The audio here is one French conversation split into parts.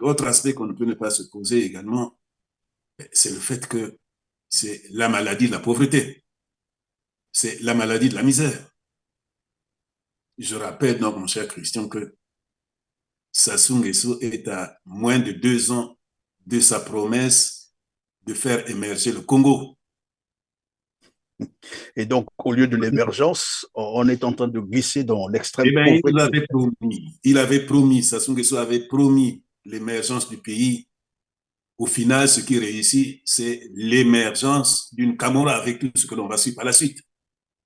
L'autre aspect qu'on ne peut ne pas se poser également, c'est le fait que c'est la maladie de la pauvreté, c'est la maladie de la misère. Je rappelle donc, mon cher Christian, que Sassou Nguesso est à moins de 2 ans de sa promesse de faire émerger le Congo. Et donc, au lieu de l'émergence, on est en train de glisser dans l'extrême Eh bien, pauvreté. il avait promis, Sassou Nguesso avait promis l'émergence du pays. Au final, ce qui réussit, c'est l'émergence d'une Camorra avec tout ce que l'on va suivre par la suite.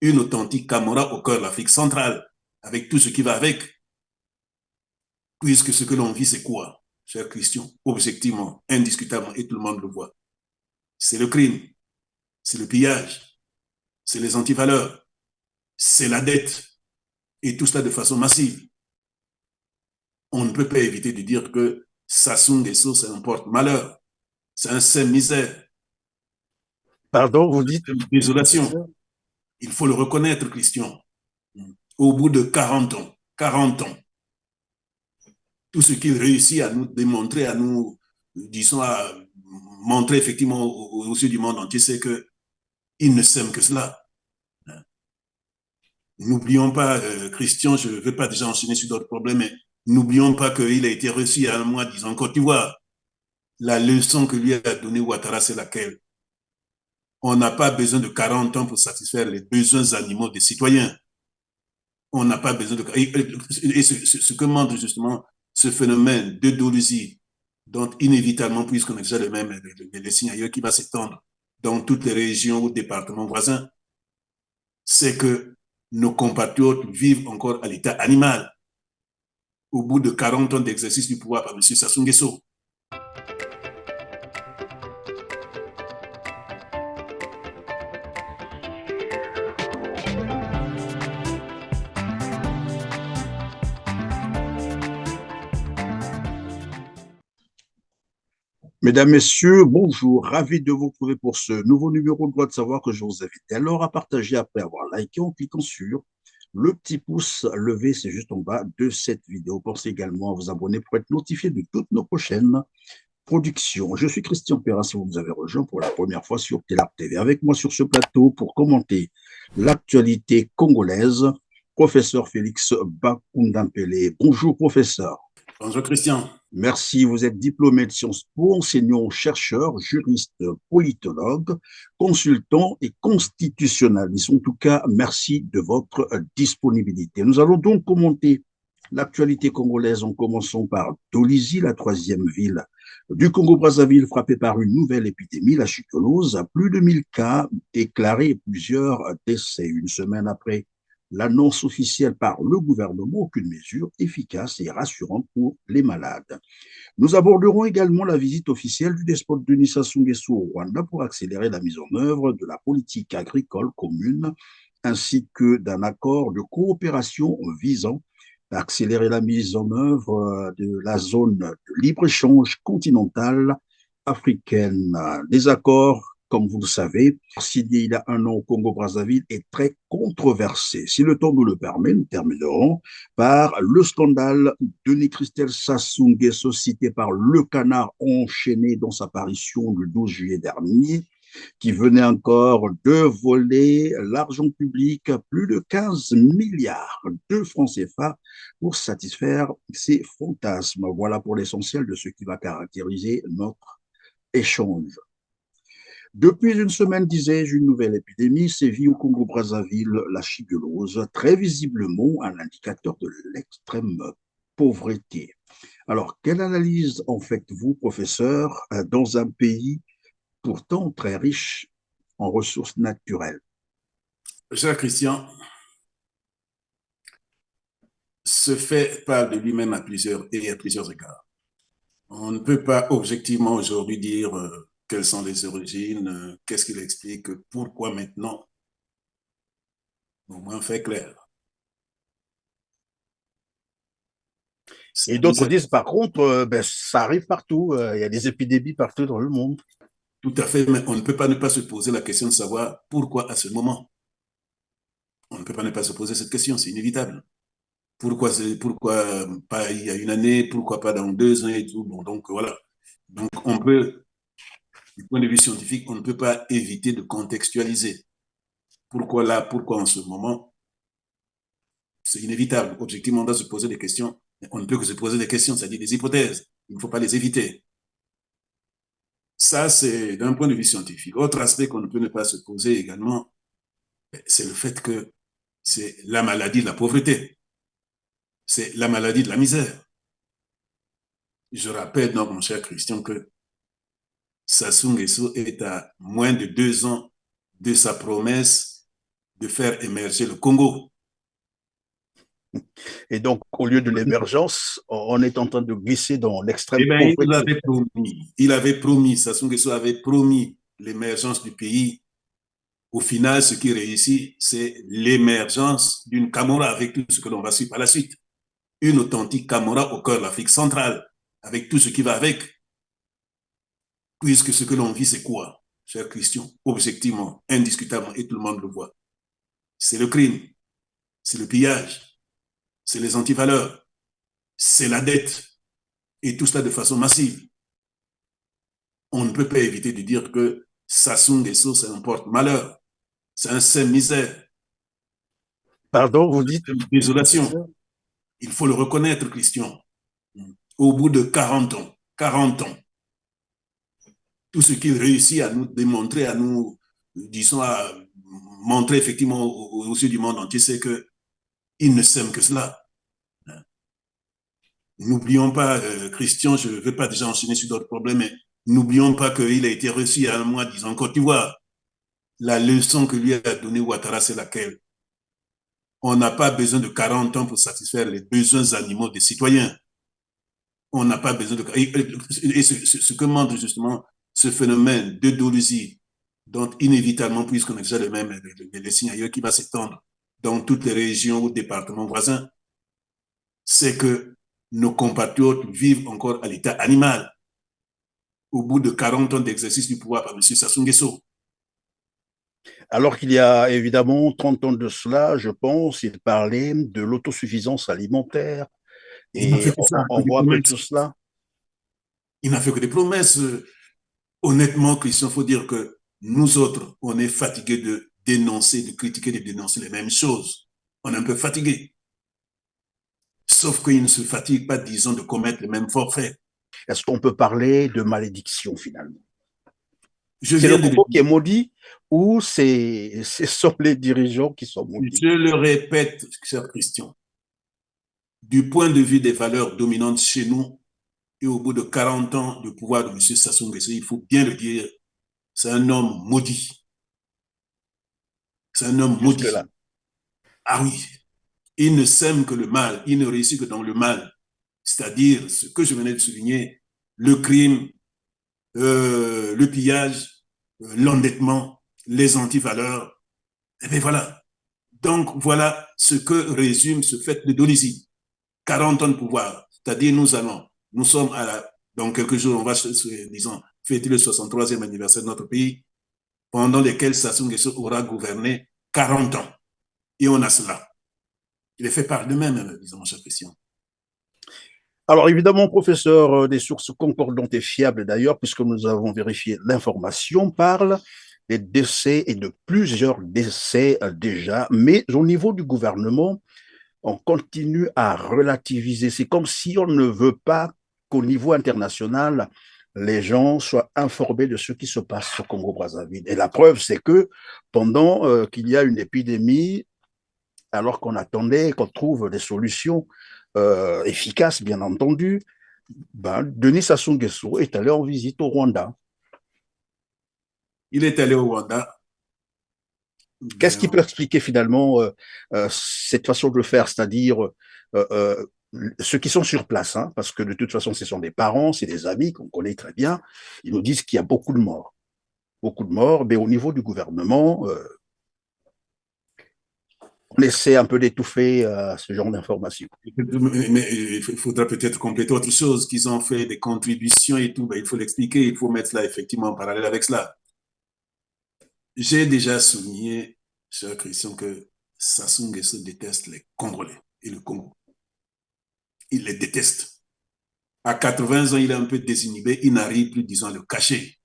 Une authentique Camorra au cœur de l'Afrique centrale, avec tout ce qui va avec. Puisque ce que l'on vit, c'est quoi, cher Christian? Objectivement, indiscutablement, et tout le monde le voit. C'est le crime, c'est le pillage, c'est les antivaleurs, c'est la dette, et tout cela de façon massive. On ne peut pas éviter de dire que Sassou Nguesso, c'est un porte-malheur, c'est un saint-misère, Pardon, vous dites, désolation. professeur? Il faut le reconnaître, Christian. Au bout de 40 ans, tout ce qu'il réussit à nous démontrer, à nous, disons, à montrer effectivement aux yeux du monde entier, c'est qu'il ne s'aime que cela. N'oublions pas, Christian, je ne veux pas déjà enchaîner sur d'autres problèmes, mais n'oublions pas qu'il a été reçu il y a un mois, disons, en Côte d'Ivoire. La leçon que lui a donnée Ouattara, c'est laquelle? On n'a pas besoin de 40 ans pour satisfaire les besoins animaux des citoyens. On n'a pas besoin de... Et ce que montre justement ce phénomène de d'eudolusie, dont inévitablement, puisqu'on a déjà les signes ailleurs, qui va s'étendre dans toutes les régions ou départements voisins, c'est que nos compatriotes vivent encore à l'état animal au bout de 40 ans d'exercice du pouvoir par M. Sassou Nguesso. Mesdames, Messieurs, bonjour. Ravi de vous retrouver pour ce nouveau numéro de Droit de savoir que je vous invite alors à partager après avoir liké en cliquant sur le petit pouce levé, c'est juste en bas de cette vidéo. Pensez également à vous abonner pour être notifié de toutes nos prochaines productions. Je suis Christian Perrin, si vous nous avez rejoint pour la première fois sur Télarp TV. Avec moi sur ce plateau pour commenter l'actualité congolaise, professeur Félix Bakundampele. Bonjour, professeur. Bonjour Christian. Merci, vous êtes diplômé de Sciences Po, enseignant, chercheur, juriste, politologue, consultant et constitutionnaliste. En tout cas, merci de votre disponibilité. Nous allons donc commenter l'actualité congolaise en commençant par Dolisie, la troisième ville du Congo-Brazzaville frappée par une nouvelle épidémie, la chikunose. Plus de 1000 cas déclarés et plusieurs décès. Une semaine après l'annonce officielle par le gouvernement, aucune mesure efficace et rassurante pour les malades. Nous aborderons également la visite officielle du despote Denis Sassou Nguesso au Rwanda pour accélérer la mise en œuvre de la politique agricole commune ainsi que d'un accord de coopération visant à accélérer la mise en œuvre de la zone de libre-échange continentale africaine. Des accords, comme vous le savez, signé il y a un an au Congo-Brazzaville, est très controversé. Si le temps nous le permet, nous terminerons par le scandale Denis Christel Sassou Nguesso, cité par Le Canard enchaîné dans sa parution le 12 juillet dernier, qui venait encore de voler l'argent public, plus de 15 milliards de francs CFA, pour satisfaire ses fantasmes. Voilà pour l'essentiel de ce qui va caractériser notre échange. Depuis une semaine, disais-je, une nouvelle épidémie sévit au Congo-Brazzaville, la chikunose, très visiblement un indicateur de l'extrême pauvreté. Alors, quelle analyse en faites-vous, professeur, dans un pays pourtant très riche en ressources naturelles? Cher Christian, ce fait parle de lui-même à plusieurs égards. On ne peut pas objectivement aujourd'hui dire quelles sont les origines, qu'est-ce qu'il explique, pourquoi maintenant. Au moins, fait clair. C'est Et la d'autres misère. disent, par contre, ça arrive partout, il y a des épidémies partout dans le monde. Tout à fait, mais on ne peut pas ne pas se poser la question de savoir pourquoi à ce moment. On ne peut pas ne pas se poser cette question, c'est inévitable. Pourquoi pas il y a une année, pourquoi pas dans 2 ans et tout. Bon, donc voilà. Donc on peut, du point de vue scientifique, on ne peut pas éviter de contextualiser. Pourquoi là, pourquoi en ce moment? C'est inévitable. Objectivement, on doit se poser des questions. On ne peut que se poser des questions, c'est-à-dire des hypothèses. Il ne faut pas les éviter. Ça, c'est d'un point de vue scientifique. Autre aspect qu'on ne peut ne pas se poser également, c'est le fait que c'est la maladie de la pauvreté. C'est la maladie de la misère. Je rappelle donc, mon cher Christian, que Sassou Nguesso est à moins de 2 ans de sa promesse de faire émerger le Congo. Et donc, au lieu de l'émergence, on est en train de glisser dans l'extrême Eh bien, pauvreté. il avait promis, Sassou Nguesso avait promis l'émergence du pays. Au final, ce qui réussit, c'est l'émergence d'une Camorra avec tout ce que l'on va suivre par la suite. Une authentique Camorra au cœur de l'Afrique centrale, avec tout ce qui va avec. Puisque ce que l'on vit, c'est quoi, cher Christian? Objectivement, indiscutablement, et tout le monde le voit. C'est le crime, c'est le pillage, c'est les antivaleurs, c'est la dette, et tout cela de façon massive. On ne peut pas éviter de dire que Sassou Nguesso, c'est un porte-malheur, c'est un saint-misère, Pardon, vous dites, désolation. professeur? Il faut le reconnaître, Christian. Au bout de 40 ans, tout ce qu'il réussit à nous démontrer, à nous, disons, à montrer effectivement aux yeux du monde entier, c'est qu'il ne s'aime que cela. N'oublions pas, Christian, je ne veux pas déjà enchaîner sur d'autres problèmes, mais n'oublions pas qu'il a été reçu il y a un mois, disons, en Côte d'Ivoire. La leçon que lui a donnée Ouattara, c'est laquelle? On n'a pas besoin de 40 ans pour satisfaire les besoins animaux des citoyens. On n'a pas besoin de... Et ce que montre justement ce phénomène de d'eudolusie, dont inévitablement, puisqu'on a déjà les signes ailleurs, qui va s'étendre dans toutes les régions ou départements voisins, c'est que nos compatriotes vivent encore à l'état animal au bout de 40 ans d'exercice du pouvoir par M. Sassou Nguesso. Alors qu'il y a évidemment 30 ans de cela, je pense, il parlait de l'autosuffisance alimentaire Il n'a et fait que ça, on que des voit un peu promesses. tout cela. Il n'a fait que des promesses. Honnêtement, Christian, il faut dire que nous autres, on est fatigués de dénoncer, de critiquer, de dénoncer les mêmes choses. On est un peu fatigué. Sauf qu'il ne se fatigue pas, disons, de commettre les mêmes forfaits. Est-ce qu'on peut parler de malédiction finalement? Je C'est le viens de le Congo qui est dire. maudit ou ce sont les dirigeants qui sont maudits? Je le répète, cher Christian. Du point de vue des valeurs dominantes chez nous, et au bout de 40 ans de pouvoir de M. Sassou Nguesso, il faut bien le dire, c'est un homme maudit. C'est un homme Jusque-là. maudit. Ah oui, il ne sème que le mal, il ne réussit que dans le mal. C'est-à-dire ce que je venais de souligner, le crime, le pillage, l'endettement, les antivaleurs. Et bien voilà. Donc voilà ce que résume ce fait de Dolisie. 40 ans de pouvoir. C'est-à-dire nous sommes dans quelques jours, on va, disons, fêter le 63e anniversaire de notre pays, pendant lesquels Sassou Nguesso aura gouverné 40 ans. Et on a cela. Il est fait par lui-même, disons, mon cher Christian. Alors évidemment, professeur, des sources concordantes et fiables d'ailleurs, puisque nous avons vérifié l'information, parlent des décès et de plusieurs décès déjà, mais au niveau du gouvernement, on continue à relativiser. C'est comme si on ne veut pas qu'au niveau international, les gens soient informés de ce qui se passe au Congo-Brazzaville. Et la preuve, c'est que pendant qu'il y a une épidémie, alors qu'on attendait qu'on trouve des solutions efficaces, bien entendu, ben, Denis Sassou Nguesso est allé en visite au Rwanda. Il est allé au Rwanda. Qu'est-ce qui Ben, peut expliquer finalement cette façon de le faire, c'est-à-dire euh, euh, ceux qui sont sur place, hein, parce que de toute façon, ce sont des parents, c'est des amis qu'on connaît très bien, ils nous disent qu'il y a beaucoup de morts, mais au niveau du gouvernement, on essaie un peu d'étouffer ce genre d'informations. mais il faudra peut-être compléter autre chose, qu'ils ont fait des contributions et tout. Ben, il faut l'expliquer, il faut mettre cela effectivement en parallèle avec cela. J'ai déjà souligné, cher Christian, que Sassou Nguesso déteste les Congolais et le Congo. Il les déteste. À 80 ans, il est un peu désinhibé, il n'arrive plus, disons, à le cacher.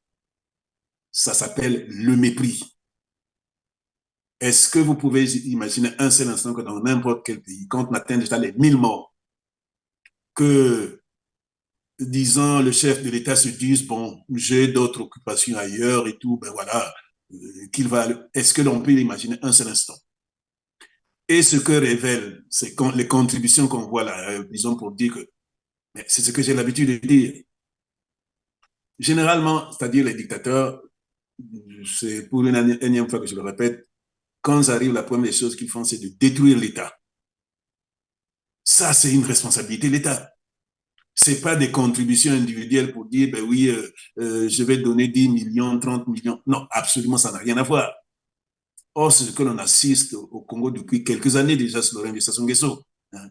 Ça s'appelle le mépris. Est-ce que vous pouvez imaginer un seul instant que dans n'importe quel pays, quand on atteint déjà les 1000 morts, que, disons, le chef de l'État se dise, bon, j'ai d'autres occupations ailleurs et tout, ben voilà, qu'il va. Est-ce que l'on peut l'imaginer un seul instant? Et ce que révèlent les contributions qu'on voit là, disons, pour dire que, c'est ce que j'ai l'habitude de dire. Généralement, c'est-à-dire les dictateurs, c'est pour une énième fois que je le répète, quand ils arrivent, la première des choses qu'ils font, c'est de détruire l'État. Ça, c'est une responsabilité de l'État. C'est pas des contributions individuelles pour dire, ben oui, je vais donner 10 millions, 30 millions. Non, absolument, ça n'a rien à voir. Or, c'est ce que l'on assiste au Congo depuis quelques années déjà sur le règne de Sassou Nguesso. Hein.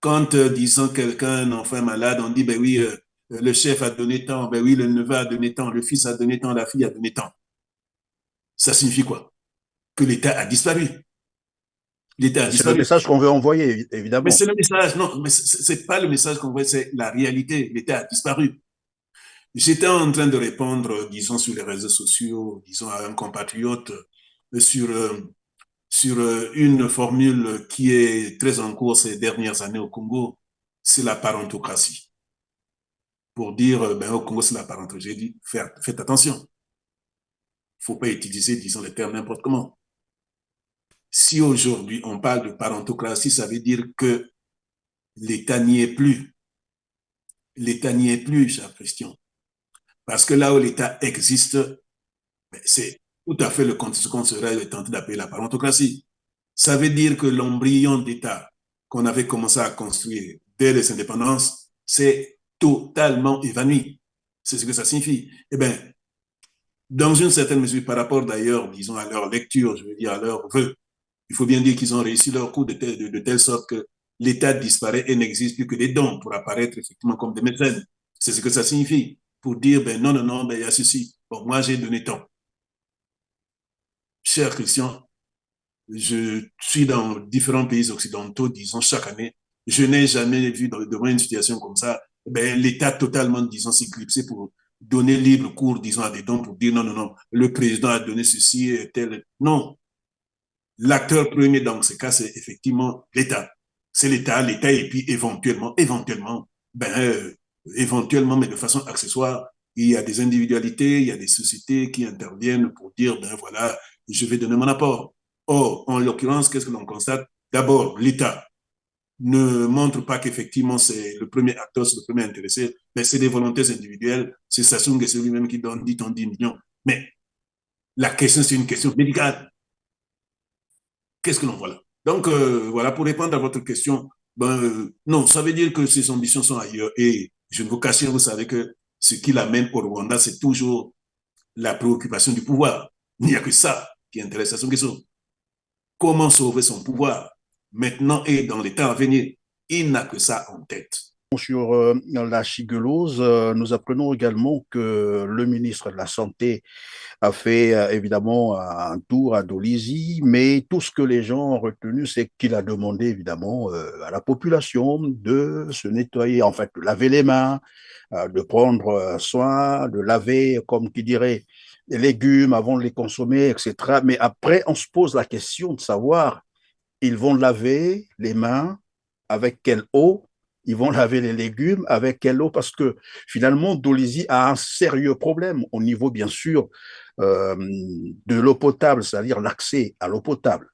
Quand, disons, quelqu'un, un enfant malade, on dit, ben oui, le chef a donné tant, ben oui, le neveu a donné tant, le fils a donné tant, la fille a donné tant. Ça signifie quoi? Que l'État a disparu. L'État a C'est le disparu. message qu'on veut envoyer, Mais évidemment. c'est le message, non, mais c'est pas le message qu'on voit, c'est la réalité. L'État a disparu. J'étais en train de répondre, disons, sur les réseaux sociaux, disons, à un compatriote sur, sur une formule qui est très en cours ces dernières années au Congo, c'est la parentocratie. Pour dire, ben, au Congo, c'est la parentocratie. J'ai dit, faites attention. Il ne faut pas utiliser, disons, les termes n'importe comment. Si aujourd'hui on parle de parentocratie, ça veut dire que l'État n'y est plus. L'État n'y est plus, cher Christian. Parce que là où l'État existe, c'est tout à fait le ce qu'on serait tenté d'appeler la parentocratie. Ça veut dire que l'embryon d'État qu'on avait commencé à construire dès les indépendances, c'est totalement évanoui. C'est ce que ça signifie. Eh bien, dans une certaine mesure, par rapport d'ailleurs, disons, à leur lecture, je veux dire, à leur vœu, il faut bien dire qu'ils ont réussi leur coup de telle sorte que l'État disparaît et n'existe plus que des dons pour apparaître effectivement comme des mécènes. C'est ce que ça signifie. Pour dire, ben non, non, non, ben il y a ceci. Bon, moi, j'ai donné tant. Cher Christian, je suis dans différents pays occidentaux, disons, chaque année. Je n'ai jamais vu devant une situation comme ça, ben, l'État totalement, disons, s'éclipser pour donner libre cours, disons, à des dons pour dire non, non, non, le président a donné ceci et tel. Non. L'acteur premier dans ce cas, c'est effectivement l'État. C'est l'État, et puis éventuellement, ben, éventuellement, mais de façon accessoire, il y a des individualités, il y a des sociétés qui interviennent pour dire, ben voilà, je vais donner mon apport. Or, en l'occurrence, qu'est-ce que l'on constate? D'abord, l'État ne montre pas qu'effectivement c'est le premier acteur, c'est le premier intéressé, mais c'est des volontés individuelles. C'est Sassou Nguesso lui-même qui donne 10 millions. Mais la question, c'est une question médicale. Qu'est-ce que l'on voit là? Donc, voilà, pour répondre à votre question, ben, non, ça veut dire que ses ambitions sont ailleurs. Et je ne vous cache rien, vous savez que ce qui l'amène au Rwanda, c'est toujours la préoccupation du pouvoir. Il n'y a que ça qui intéresse Sassou Nguesso. Comment sauver son pouvoir maintenant et dans les temps à venir? Il n'a que ça en tête. Sur la chigellose, nous apprenons également que le ministre de la Santé a fait évidemment un tour à Dolisie, mais tout ce que les gens ont retenu, c'est qu'il a demandé évidemment à la population de se nettoyer, en fait, de laver les mains, de prendre soin, de laver, comme qui dirait, les légumes avant de les consommer, etc. Mais après, on se pose la question de savoir, ils vont laver les mains avec quelle eau? Ils vont laver les légumes avec quelle eau? Parce que finalement, Dolisie a un sérieux problème au niveau, bien sûr, de l'eau potable, c'est-à-dire l'accès à l'eau potable.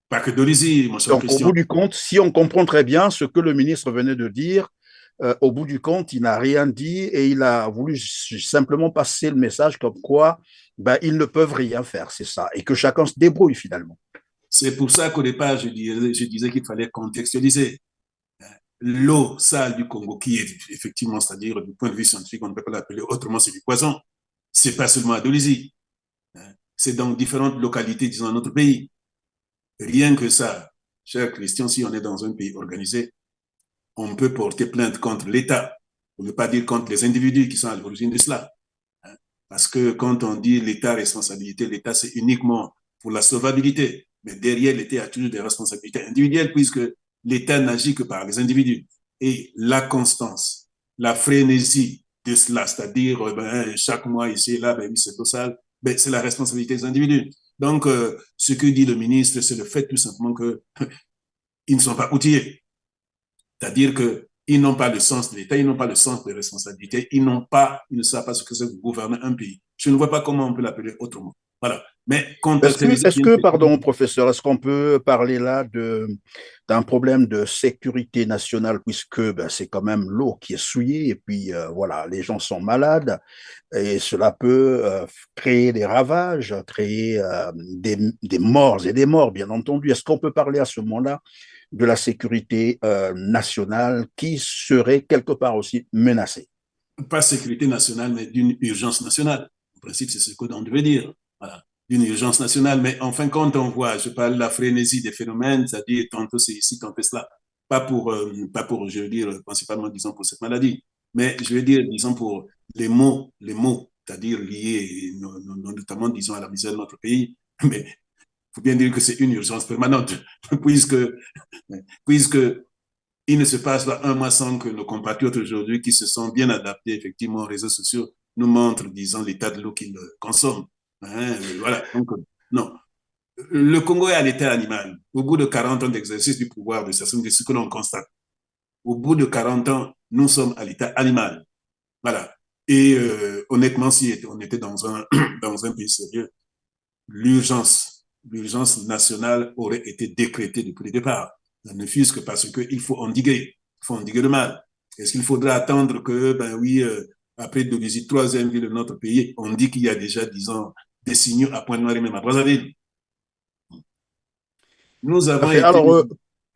Pas que Dolisie, mon cher Donc, au Christian. bout du compte, si on comprend très bien ce que le ministre venait de dire, au bout du compte, il n'a rien dit et il a voulu simplement passer le message comme quoi ben, ils ne peuvent rien faire, c'est ça, et que chacun se débrouille finalement. C'est pour ça qu'au départ, je disais qu'il fallait contextualiser. L'eau sale du Congo, qui est effectivement, c'est-à-dire du point de vue scientifique, on ne peut pas l'appeler autrement, c'est du poison. C'est pas seulement à Dolisie. C'est dans différentes localités, disons, dans notre pays. Rien que ça, cher Christian, si on est dans un pays organisé, on peut porter plainte contre l'État, pour ne pas dire contre les individus qui sont à l'origine de cela. Parce que quand on dit l'État responsabilité, l'État c'est uniquement pour la sauvabilité. Mais derrière l'État, il y a toujours des responsabilités individuelles puisque l'État n'agit que par les individus. et la constance, la frénésie de cela, c'est-à-dire chaque mois ici et là, oui, c'est total, c'est la responsabilité des individus. Donc, ce que dit le ministre, c'est le fait tout simplement qu'ils ne sont pas outillés. C'est-à-dire qu'ils n'ont pas le sens de l'État, ils n'ont pas le sens de responsabilité, ils ne savent pas ce que c'est de gouverner un pays. Je ne vois pas comment on peut l'appeler autrement. Voilà. Mais contextualiser bien. Pardon, professeur, est-ce qu'on peut parler là d'un problème de sécurité nationale, puisque c'est quand même l'eau qui est souillée, et puis voilà, les gens sont malades, et cela peut créer des ravages, créer des morts et des morts, bien entendu. Est-ce qu'on peut parler à ce moment-là de la sécurité nationale qui serait quelque part aussi menacée? Pas sécurité nationale, mais d'une urgence nationale. En principe, c'est ce qu'on devait dire. Voilà. D'une urgence nationale. Mais en fin de compte, on voit, je parle de la frénésie des phénomènes, c'est-à-dire tantôt c'est ici, tantôt cela. Pas pour, je veux dire, principalement, disons, pour cette maladie. Mais je veux dire, disons, pour les mots, c'est-à-dire liés notamment, disons, à la misère de notre pays. Mais il faut bien dire que c'est une urgence permanente, puisque, puisque il ne se passe pas un mois sans que nos compatriotes aujourd'hui, qui se sont bien adaptés effectivement aux réseaux sociaux, nous montrent, disons, l'état de l'eau qu'ils consomment. Voilà. Donc, non. Le Congo est à l'état animal. Au bout de 40 ans d'exercice du pouvoir de Sassou Nguesso, ce que l'on constate. Au bout de 40 ans, nous sommes à l'état animal. Voilà. Et honnêtement, si on était dans un pays sérieux, l'urgence nationale aurait été décrétée depuis le départ. Ne fût-ce que parce qu'il faut endiguer. Il faut endiguer le mal. Est-ce qu'il faudra attendre que, après deux visites, troisième ville de notre pays, on dit qu'il y a déjà, disons, des signaux à Pointe-Noire et même à Brazzaville. Nous avons été Alors,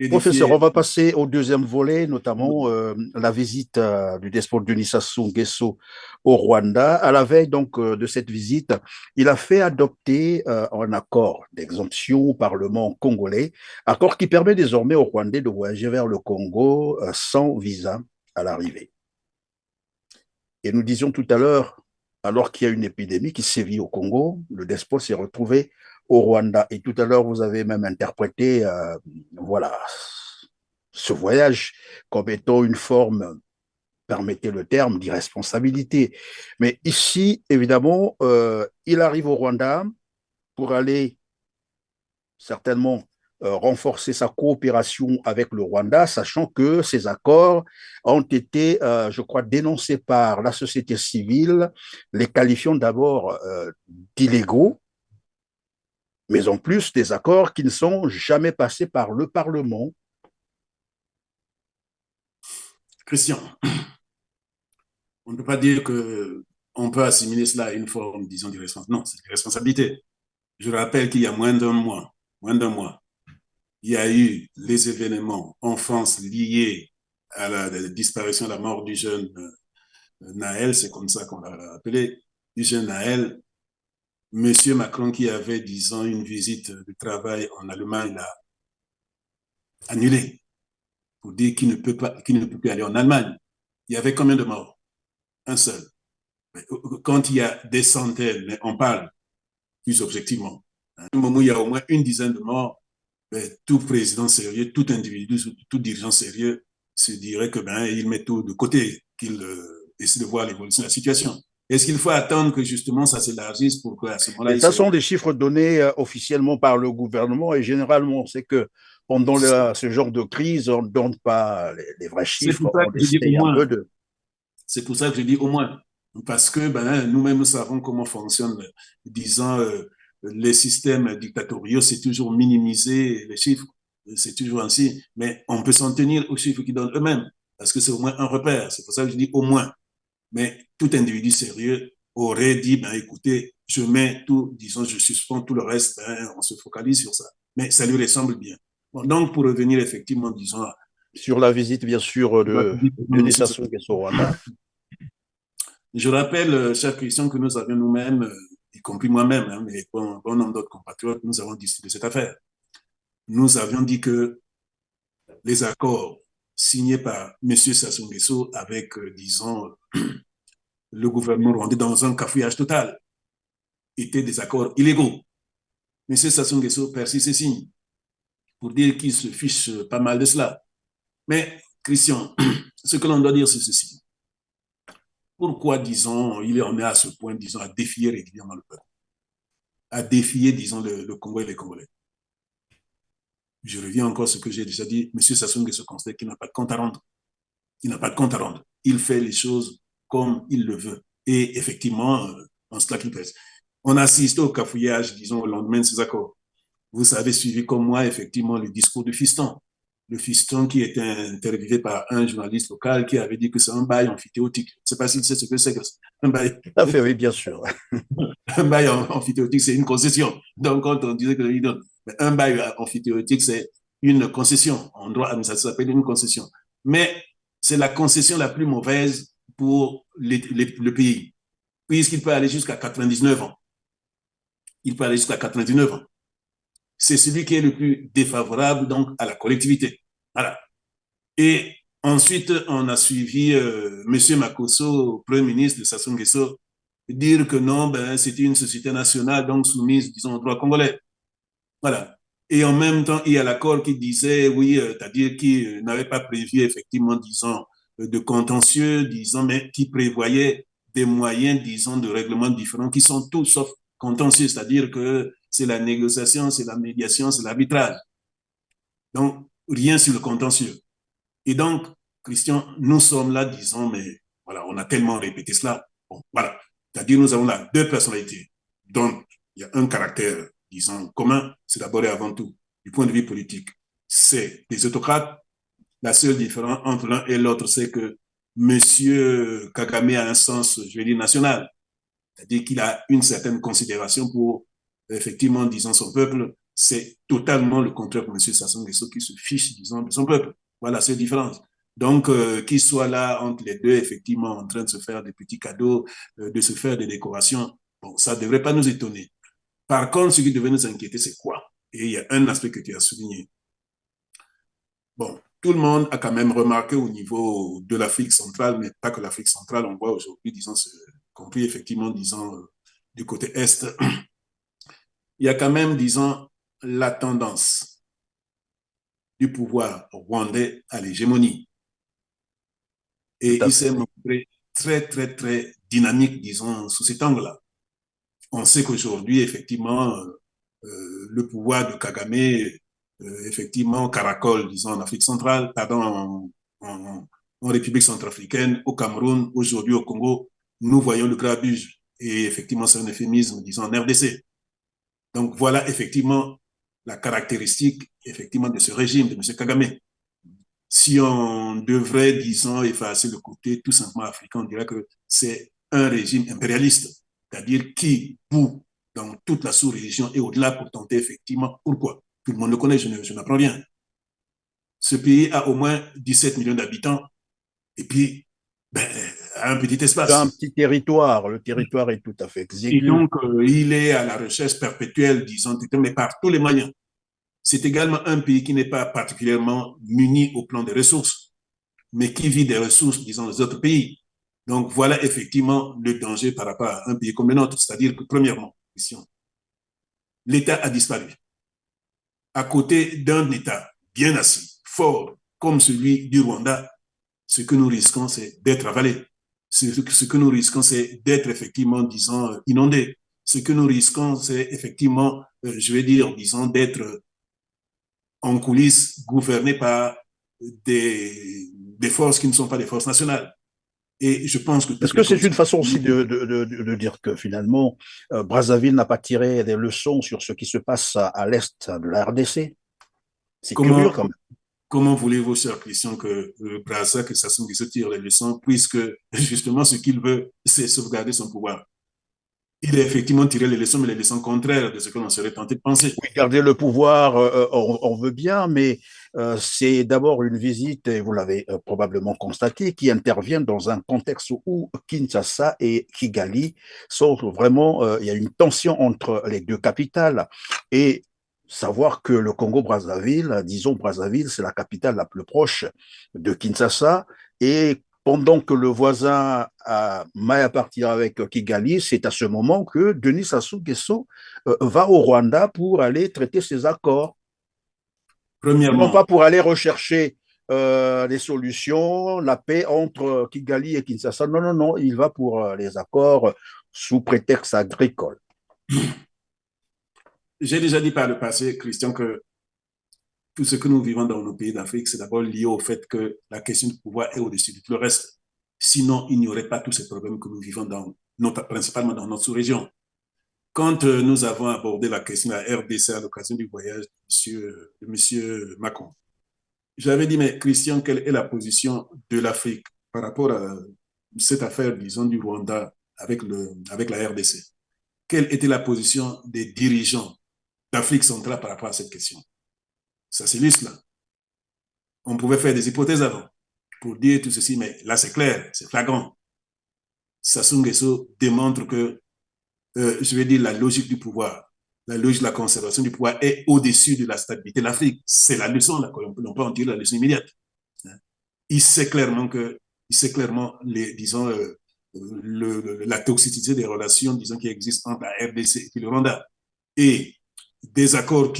professeur, on édifiés. va passer au deuxième volet, notamment la visite du despote Denis Sassou Nguesso au Rwanda. À la veille donc de cette visite, il a fait adopter un accord d'exemption au Parlement congolais, accord qui permet désormais aux Rwandais de voyager vers le Congo sans visa à l'arrivée. Et nous disions tout à l'heure, alors qu'il y a une épidémie qui sévit au Congo, le despote s'est retrouvé au Rwanda. Et tout à l'heure, vous avez même interprété, voilà, ce voyage comme étant une forme, permettez le terme, d'irresponsabilité. Mais ici, évidemment, il arrive au Rwanda pour aller certainement renforcer sa coopération avec le Rwanda, sachant que ces accords ont été, je crois, dénoncés par la société civile, les qualifiant d'abord d'illégaux, mais en plus des accords qui ne sont jamais passés par le Parlement. Christian, on ne peut pas dire qu'on peut assimiler cela à une forme, disons, d'irresponsabilité. Non, c'est une responsabilité. Je rappelle qu'il y a moins d'un mois, il y a eu les événements en France liés à la disparition, à la mort du jeune Naël, c'est comme ça qu'on l'a appelé, du jeune Naël. Monsieur Macron, qui avait, disons, une visite de travail en Allemagne, l'a annulé pour dire qu'il ne peut plus aller en Allemagne. Il y avait combien de morts? Un seul. Quand il y a des centaines, mais on parle plus objectivement. À un moment où il y a au moins une dizaine de morts, tout président sérieux, tout individu, tout dirigeant sérieux se dirait que il met tout de côté, qu'il essaie de voir l'évolution de la situation. Est-ce qu'il faut attendre que justement ça s'élargisse pour qu'à ce moment-là, Et il ça se... sont des chiffres donnés officiellement par le gouvernement et généralement, c'est que pendant ce genre de crise, on ne donne pas les vrais C'est pour chiffres, ça on que je dis au essaye un moins. peu de... C'est pour ça que je dis au moins. Parce que nous-mêmes, nous savons comment fonctionnent, disons, les systèmes dictatoriaux, c'est toujours minimiser les chiffres, c'est toujours ainsi, mais on peut s'en tenir aux chiffres qu'ils donnent eux-mêmes, parce que c'est au moins un repère, c'est pour ça que je dis au moins. Mais tout individu sérieux aurait dit, écoutez, je mets tout, disons, je suspends tout le reste, on se focalise sur ça. Mais ça lui ressemble bien. Bon, donc, pour revenir effectivement, disons, Sur la visite, bien sûr, de Denis Sassou Nguesso au Rwanda. Je rappelle, chers Christian, que nous avions nous-mêmes, y compris moi-même, mais bon nombre d'autres compatriotes, nous avons discuté de cette affaire. Nous avions dit que les accords signés par M. Sassou Nguesso avec, disons, le gouvernement rwandais dans un cafouillage total étaient des accords illégaux. M. Sassou Nguesso persiste et signe pour dire qu'il se fiche pas mal de cela. Mais Christian, ce que l'on doit dire, c'est ceci. Pourquoi, disons, il en est à ce point, disons, à défier régulièrement le peuple, à défier, disons, le Congo et les Congolais? Je reviens encore à ce que j'ai déjà dit. M. Sassou Nguesso constate qu'il n'a pas de compte à rendre. Il n'a pas de compte à rendre. Il fait les choses comme il le veut. Et effectivement, en cela qu'il pèse. On assiste au cafouillage, disons, au lendemain de ces accords. Vous avez suivi comme moi, effectivement, le discours de Fiston. Le Fiston qui était interviewé par un journaliste local qui avait dit que c'est un bail amphithéotique. Je ne sais pas s'il sait ce que c'est que un bail. Tout à fait, oui, bien sûr. Un bail amphithéotique, c'est une concession. Donc, quand on disait que un bail amphithéotique, c'est une concession. En droit administratif, ça s'appelle une concession. Mais c'est la concession la plus mauvaise pour le pays, puisqu'il peut aller jusqu'à 99 ans. Il peut aller jusqu'à 99 ans. C'est celui qui est le plus défavorable donc à la collectivité. Voilà. Et ensuite, on a suivi M. Makosso, Premier ministre de Sassou Nguesso, dire que non, ben, c'était une société nationale, donc soumise, disons, au droit congolais. Voilà. Et en même temps, il y a l'accord qui disait, oui, c'est-à-dire qui n'avait pas prévu, effectivement, disons, de contentieux, disons, mais qui prévoyait des moyens, disons, de règlement différents qui sont tous sauf contentieux, c'est-à-dire que c'est la négociation, c'est la médiation, c'est l'arbitrage. Donc, rien sur le contentieux. Et donc, Christian, nous sommes là, disons, mais voilà, on a tellement répété cela. Bon, voilà. C'est-à-dire, nous avons là deux personnalités. Donc, il y a un caractère, disons, commun. C'est d'abord et avant tout, du point de vue politique, c'est des autocrates. La seule différence entre l'un et l'autre, c'est que M. Kagame a un sens, je vais dire, national. C'est-à-dire qu'il a une certaine considération pour, effectivement, disons, son peuple. C'est totalement le contraire pour M. Sassou Nguesso qui se fiche, disons, de son peuple. Voilà, c'est la différence. Donc, qu'il soit là entre les deux, effectivement, en train de se faire des petits cadeaux, de se faire des décorations, bon, ça ne devrait pas nous étonner. Par contre, ce qui devait nous inquiéter, c'est quoi? Et il y a un aspect que tu as souligné. Bon, tout le monde a quand même remarqué au niveau de l'Afrique centrale, mais pas que l'Afrique centrale, on voit aujourd'hui, disons, compris effectivement, disons, du côté Est, il y a quand même, disons, la tendance du pouvoir rwandais à l'hégémonie. Et il s'est montré très, très, très dynamique, disons, sous cet angle-là. On sait qu'aujourd'hui, effectivement, le pouvoir de Kagame, effectivement, caracole, disons, en Afrique centrale, pardon, en République centrafricaine, au Cameroun, aujourd'hui au Congo, nous voyons le grabuge. Et effectivement, c'est un euphémisme, disons, en RDC. Donc voilà, effectivement, la caractéristique, effectivement, de ce régime de M. Kagame. Si on devrait, disons, effacer le côté tout simplement africain, on dirait que c'est un régime impérialiste, c'est-à-dire qui bout dans toute la sous-région et au-delà pour tenter effectivement. Pourquoi? Tout le monde le connaît, je n'apprends rien. Ce pays a au moins 17 millions d'habitants et puis ben, a un petit Un espace. petit territoire, le territoire est tout à fait Et exigu. donc, il est à la recherche perpétuelle, disons, mais par tous les moyens. C'est également un pays qui n'est pas particulièrement muni au plan des ressources, mais qui vit des ressources, disons, des autres pays. Donc, voilà effectivement le danger par rapport à un pays comme le nôtre. C'est-à-dire que, premièrement, l'État a disparu. À côté d'un État bien assis, fort, comme celui du Rwanda, ce que nous risquons, c'est d'être avalés. Ce que nous risquons, c'est d'être effectivement, disons, inondés. Ce que nous risquons, c'est effectivement, je vais dire, disons, d'être en coulisses gouvernés par des forces qui ne sont pas des forces nationales. Et je pense que Est-ce toutes que les c'est une conditions. façon aussi de dire que finalement, Brazzaville n'a pas tiré des leçons sur ce qui se passe à l'est de la RDC? C'est curieux Comment, quand même. comment voulez-vous, cher Christian, que Brazza, que Sassou Nguesso tire les leçons, puisque justement ce qu'il veut, c'est sauvegarder son pouvoir. Il a effectivement tiré les leçons, mais les leçons contraires de ce que l'on serait tenté de penser. Oui, garder le pouvoir, on veut bien, mais c'est d'abord une visite, et vous l'avez probablement constaté, qui intervient dans un contexte où Kinshasa et Kigali sont vraiment, il y a une tension entre les deux capitales. Et savoir que le Congo-Brazzaville, disons Brazzaville, c'est la capitale la plus proche de Kinshasa, et pendant que le voisin a maille à partir avec Kigali, c'est à ce moment que Denis Sassou Nguesso va au Rwanda pour aller traiter ses accords, non Premièrement, pas pour aller rechercher les solutions, la paix entre Kigali et Kinshasa. Non, non, non, il va pour les accords sous prétexte agricole. J'ai déjà dit par le passé, Christian, que tout ce que nous vivons dans nos pays d'Afrique, c'est d'abord lié au fait que la question du pouvoir est au-dessus de tout le reste. Sinon, il n'y aurait pas tous ces problèmes que nous vivons principalement dans notre sous-région. Quand nous avons abordé la question de la RDC à l'occasion du voyage de monsieur Macron, j'avais dit, mais Christian, quelle est la position de l'Afrique par rapport à cette affaire, disons, du Rwanda avec la RDC? Quelle était la position des dirigeants d'Afrique centrale par rapport à cette question? Ça s'illustre là. On pouvait faire des hypothèses avant pour dire tout ceci, mais là c'est clair, c'est flagrant. Sassou Nguesso démontre que, je vais dire, la logique du pouvoir, la logique de la conservation du pouvoir est au-dessus de la stabilité de l'Afrique. C'est la leçon, là, on peut en tirer la leçon immédiate. Il sait clairement disons, la toxicité des relations, disons, qui existent entre la RDC et le Rwanda. Et des accords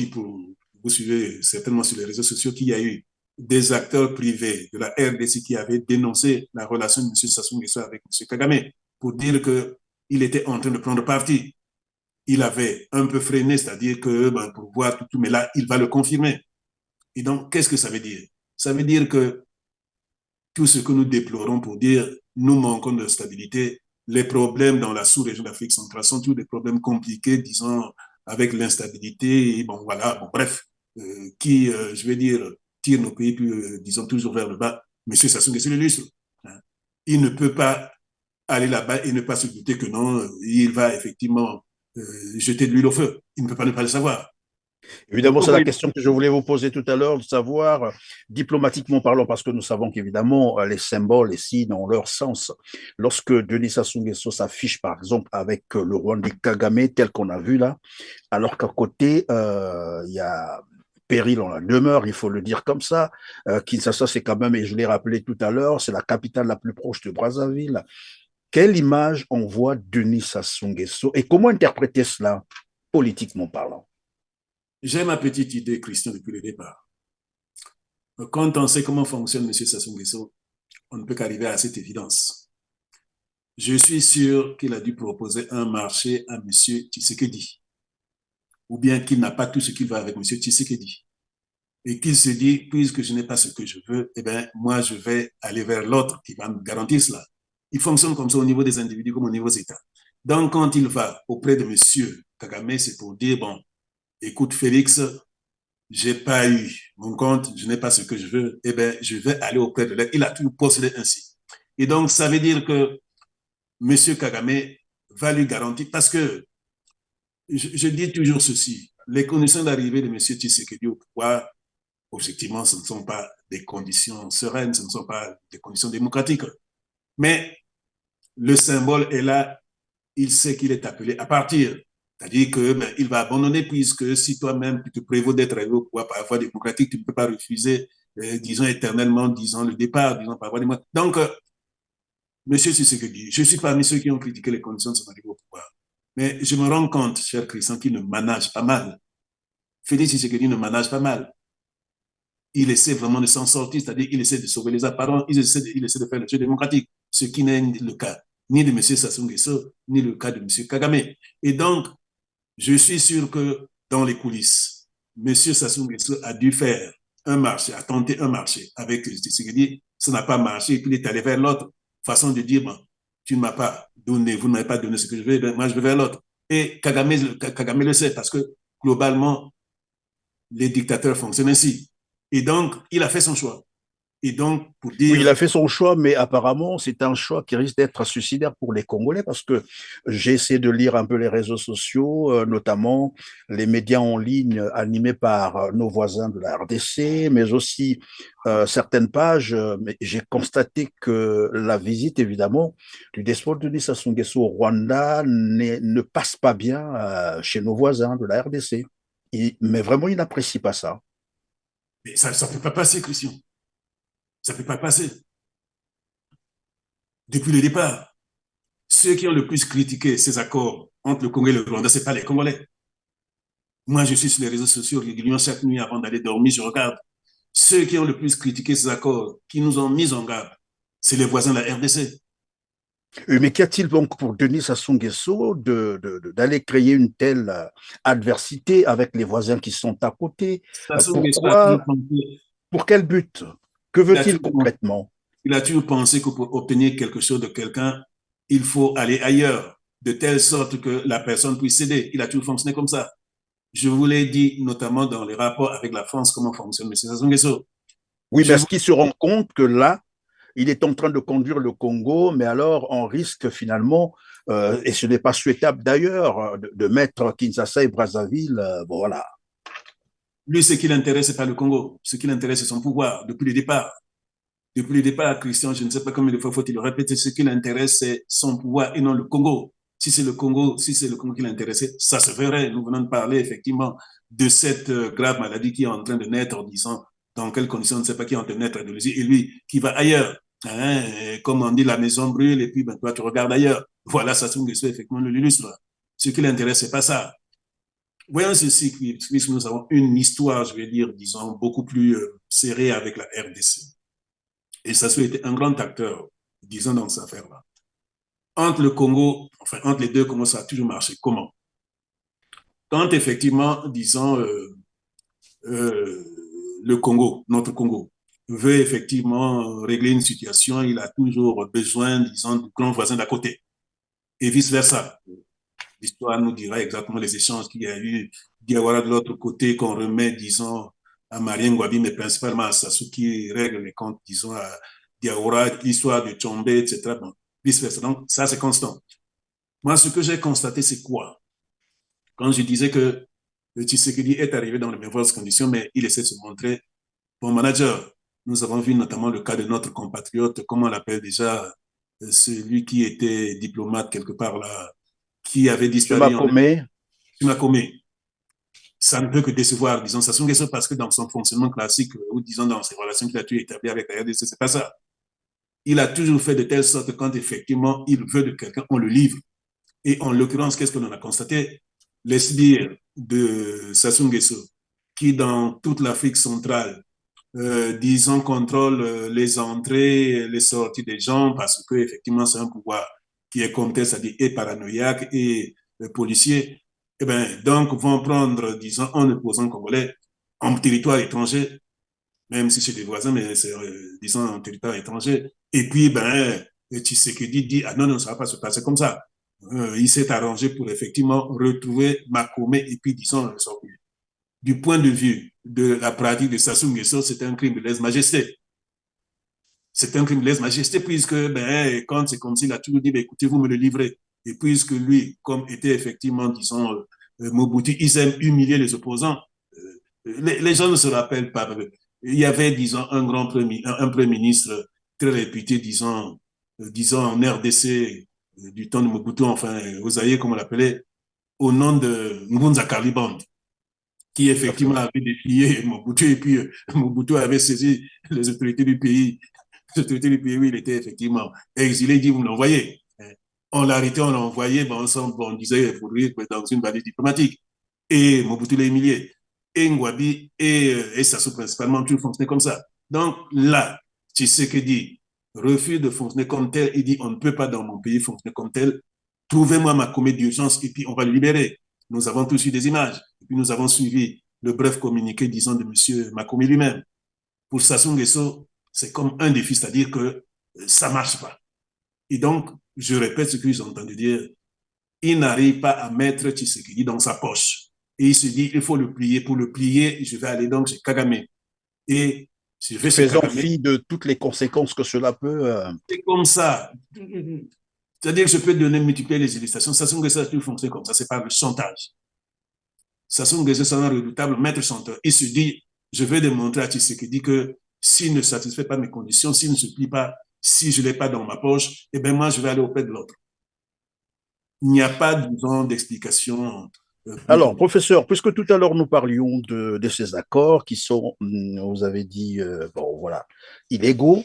vous suivez certainement sur les réseaux sociaux, qu'il y a eu des acteurs privés de la RDC qui avaient dénoncé la relation de M. Sassou Nguesso avec M. Kagame pour dire qu'il était en train de prendre parti. Il avait un peu freiné, c'est-à-dire que pour voir tout, mais là, il va le confirmer. Et donc, qu'est-ce que ça veut dire? Ça veut dire que tout ce que nous déplorons pour dire nous manquons de stabilité, les problèmes dans la sous-région d'Afrique centrale sont tous des problèmes compliqués, disons, avec l'instabilité, et bon, voilà, bon, bref, qui, je vais dire, tire nos pays, puis, disons, toujours vers le bas. Monsieur Sassou Nguesso l'illustre. Hein. Il ne peut pas aller là-bas et ne pas se douter que non, il va effectivement jeter de l'huile au feu. Il ne peut pas ne pas le savoir. Évidemment, c'est la question que je voulais vous poser tout à l'heure, de savoir, diplomatiquement parlant, parce que nous savons qu'évidemment, les symboles, les signes ont leur sens. Lorsque Denis Sassou Nguesso s'affiche, par exemple, avec le Rwandais Kagame, tel qu'on a vu là, alors qu'à côté, il y a péril en la demeure, il faut le dire comme ça. Kinshasa, c'est quand même, et je l'ai rappelé tout à l'heure, c'est la capitale la plus proche de Brazzaville. Quelle image envoie Denis Sassou Nguesso et comment interpréter cela, politiquement parlant? J'ai ma petite idée, Christian, depuis le départ. Quand on sait comment fonctionne M. Sassou Nguesso, on ne peut qu'arriver à cette évidence. Je suis sûr qu'il a dû proposer un marché à M. Tshisekedi, ou bien qu'il n'a pas tout ce qu'il veut avec M. Tshisekedi, et qu'il se dit, puisque je n'ai pas ce que je veux, eh bien, moi, je vais aller vers l'autre qui va me garantir cela. Il fonctionne comme ça au niveau des individus comme au niveau des États. Donc, quand il va auprès de M. Kagame, c'est pour dire, bon, écoute, Félix, j'ai pas eu mon compte, je n'ai pas ce que je veux, eh bien, je vais aller auprès de l'aide. Il a toujours procédé ainsi. Et donc, ça veut dire que M. Kagame va lui garantir, parce que je dis toujours ceci, les conditions d'arrivée de M. Tshisekedi au pouvoir, objectivement, ce ne sont pas des conditions sereines, ce ne sont pas des conditions démocratiques. Mais le symbole est là, il sait qu'il est appelé à partir. C'est-à-dire qu'il va abandonner, puisque si toi-même tu te prévaux d'être arrivé au pouvoir par voie démocratique, tu ne peux pas refuser, disons, éternellement, disons, le départ, disons, par voie démocratique. Donc, monsieur Tshisekedi, je suis parmi ceux qui ont critiqué les conditions de son arrivée au pouvoir. Mais je me rends compte, cher Christian, qu'il ne manage pas mal. Félix Tshisekedi ne manage pas mal. Il essaie vraiment de s'en sortir, c'est-à-dire qu'il essaie de sauver les apparences, il essaie de faire le jeu démocratique, ce qui n'est le cas ni de M. Sassou Nguesso, ni le cas de M. Kagame. Et donc, je suis sûr que dans les coulisses, M. Sassou Nguesso a dû faire un marché, a tenté un marché avec Tshisekedi, ça n'a pas marché, et puis il est allé vers l'autre, façon de dire, bon, tu ne m'as pas donné, vous ne m'avez pas donné ce que je veux, ben moi je vais vers l'autre. Et Kagame le sait, parce que globalement, les dictateurs fonctionnent ainsi. Et donc, il a fait son choix. Et donc, pour Oui, dire, il a fait son choix, mais apparemment, c'est un choix qui risque d'être suicidaire pour les Congolais parce que j'ai essayé de lire un peu les réseaux sociaux, notamment les médias en ligne animés par nos voisins de la RDC, mais aussi certaines pages. Mais j'ai constaté que la visite, évidemment, du despote Denis Sassou Nguesso au Rwanda ne passe pas bien chez nos voisins de la RDC. Mais vraiment, il n'apprécie pas ça. mais ça ne peut pas passer, Christian. Ça ne peut pas passer. Depuis le départ, ceux qui ont le plus critiqué ces accords entre le Congo et le Rwanda, ce n'est pas les Congolais. Moi, je suis sur les réseaux sociaux régulièrement chaque nuit avant d'aller dormir, je regarde. Ceux qui ont le plus critiqué ces accords, qui nous ont mis en garde, c'est les voisins de la RDC. Mais qu'y a-t-il donc pour Denis Sassou Nguesso d'aller créer une telle adversité avec les voisins qui sont à côté? Sassou Nguesso a toujours Pourquoi? pensé, Pour quel but? Que il a veut-il toujours, concrètement? il a toujours pensé que pour obtenir quelque chose de quelqu'un, il faut aller ailleurs, de telle sorte que la personne puisse céder. Il a toujours fonctionné comme ça. Je vous l'ai dit, notamment dans les rapports avec la France, comment fonctionne M. Sassou Nguesso. Oui, mais Je est-ce vous... qu'il se rend compte que là, il est en train de conduire le Congo, mais alors on risque finalement, et ce n'est pas souhaitable d'ailleurs, de mettre Kinshasa et Brazzaville, bon voilà. Lui, ce qui l'intéresse, c'est pas le Congo. Ce qui l'intéresse, c'est son pouvoir, depuis le départ. Depuis le départ, Christian, je ne sais pas combien de fois faut-il le répéter, ce qui l'intéresse, c'est son pouvoir et non le Congo. Si c'est le Congo qui l'intéressait, ça se ferait. Nous venons de parler effectivement de cette grave maladie qui est en train de naître, en disant dans quelles conditions, on ne sait pas qui est en train de naître, et lui qui va ailleurs. Hein, comme on dit, la maison brûle et puis ben, toi tu regardes ailleurs. Voilà, Sassou Nguesso effectivement l'illustre. Ce qui l'intéresse, c'est pas ça. Voyons ceci, puisque nous avons une histoire, je vais dire, disons, beaucoup plus serrée avec la RDC. Et Sassou était un grand acteur, disons, dans cette affaire-là. Entre le Congo, enfin, entre les deux, comment ça a toujours marché? Comment? Quand effectivement, disons, euh, le Congo, notre Congo, veut effectivement régler une situation, il a toujours besoin, disons, du grand voisin d'à côté. Et vice-versa. L'histoire nous dira exactement les échanges qu'il y a eu. Diawara de l'autre côté, qu'on remet, disons, à Marien Ngouabi, mais principalement à Sassou qui règle les comptes, disons, à Diawara, l'histoire de Tchombe, etc. Bon, vice-versa. Donc, ça, c'est constant. Moi, ce que j'ai constaté, c'est quoi? Quand je disais que Tshisekedi est arrivé dans les meilleures conditions, mais il essaie de se montrer bon manager. Nous avons vu notamment le cas de notre compatriote, comment on l'appelle déjà, celui qui était diplomate quelque part là, qui avait M. disparu en Makome, Makome. Ça ne peut que décevoir, disons, Sassou Nguesso, parce que dans son fonctionnement classique, ou disons dans ses relations qu'il a toujours établies avec la RDC, c'est pas ça. Il a toujours fait de telle sorte que quand effectivement il veut de quelqu'un, on le livre. Et en l'occurrence, qu'est-ce que l'on a constaté? Les sbires de Sassou Nguesso, qui dans toute l'Afrique centrale, disons, contrôle les entrées, les sorties des gens, parce que effectivement c'est un pouvoir qui est compté, c'est-à-dire et paranoïaque et policier, eh ben, donc vont prendre, disons, un opposant congolais en territoire étranger, même si c'est des voisins, mais c'est, disons, en territoire étranger. Et puis, ben, Tshisekedi dit, ah non, non, ça va pas se passer comme ça. Il s'est arrangé pour effectivement retrouver Makome et puis, disons, le sortir. Du point de vue de la pratique de Sassou Nguesso, c'est un crime de lèse-majesté. C'est un crime de lèse-majesté puisque, ben, quand c'est comme s'il a toujours dit, ben, écoutez, vous me le livrez. Et puisque lui, comme était effectivement, disons, Mobutu, il aime humilier les opposants, les gens ne se rappellent pas. Il y avait, disons, un premier ministre très réputé, disons en RDC du temps de Mobutu, enfin, Ozaïe, comme on l'appelait, au nom de Ngunza Kaliband, qui tout à fait. effectivement avait défié Mobutu, et puis Mobutu avait saisi les autorités du pays, les autorités du pays où il était effectivement exilé, il dit, vous me l'envoyez. On l'a arrêté, on l'a envoyé, bon, on disait, il faudrait dans une valise diplomatique. Et Mobutu l'a humilié. Et Ngwabi et Sassou principalement, tout fonctionnait comme ça. Donc là, tu sais que dit, refuse de fonctionner comme tel, il dit, on ne peut pas dans mon pays fonctionner comme tel, trouvez-moi ma comédie d'urgence et puis on va le libérer. Nous avons tous eu des images. Et puis nous avons suivi le bref communiqué, disons, de M. Makome lui-même. Pour Sassou Nguesso, c'est comme un défi, c'est-à-dire que ça ne marche pas. Et donc, je répète ce que j'ai entendu dire, il n'arrive pas à mettre Tshisekedi dans sa poche. Et il se dit, il faut le plier. Pour le plier, je vais aller donc chez Kagame. Et je vais chez Faisant Kagame. fi de toutes les conséquences que cela peut. C'est comme ça. C'est-à-dire que je peux donner, multiplier les illustrations. Sassou Nguesso a toujours fonctionné comme ça. C'est par le chantage. Sassou Nguesso, c'est un redoutable maître chanteur. Il se dit, je vais démontrer à Tshisekedi que s'il ne satisfait pas mes conditions, s'il ne se plie pas, si je ne l'ai pas dans ma poche, eh bien moi, je vais aller auprès de l'autre. Il n'y a pas, disons, d'explication plus Alors, compliquée. professeur, puisque tout à l'heure nous parlions de ces accords qui sont, vous avez dit, bon, voilà, illégaux,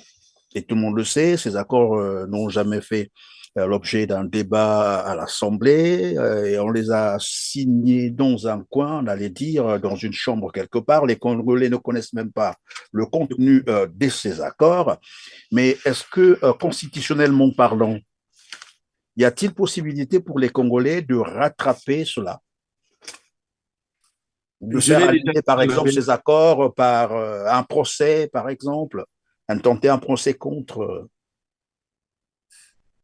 et tout le monde le sait, ces accords n'ont jamais fait l'objet d'un débat à l'Assemblée et on les a signés dans un coin, on allait dire, dans une chambre quelque part. Les Congolais ne connaissent même pas le contenu de ces accords. Mais est-ce que, constitutionnellement parlant, y a-t-il possibilité pour les Congolais de rattraper cela, de Je faire l'ai déjà aligner, par dit, exemple, ces accords par un procès, par exemple, tenter un procès contre.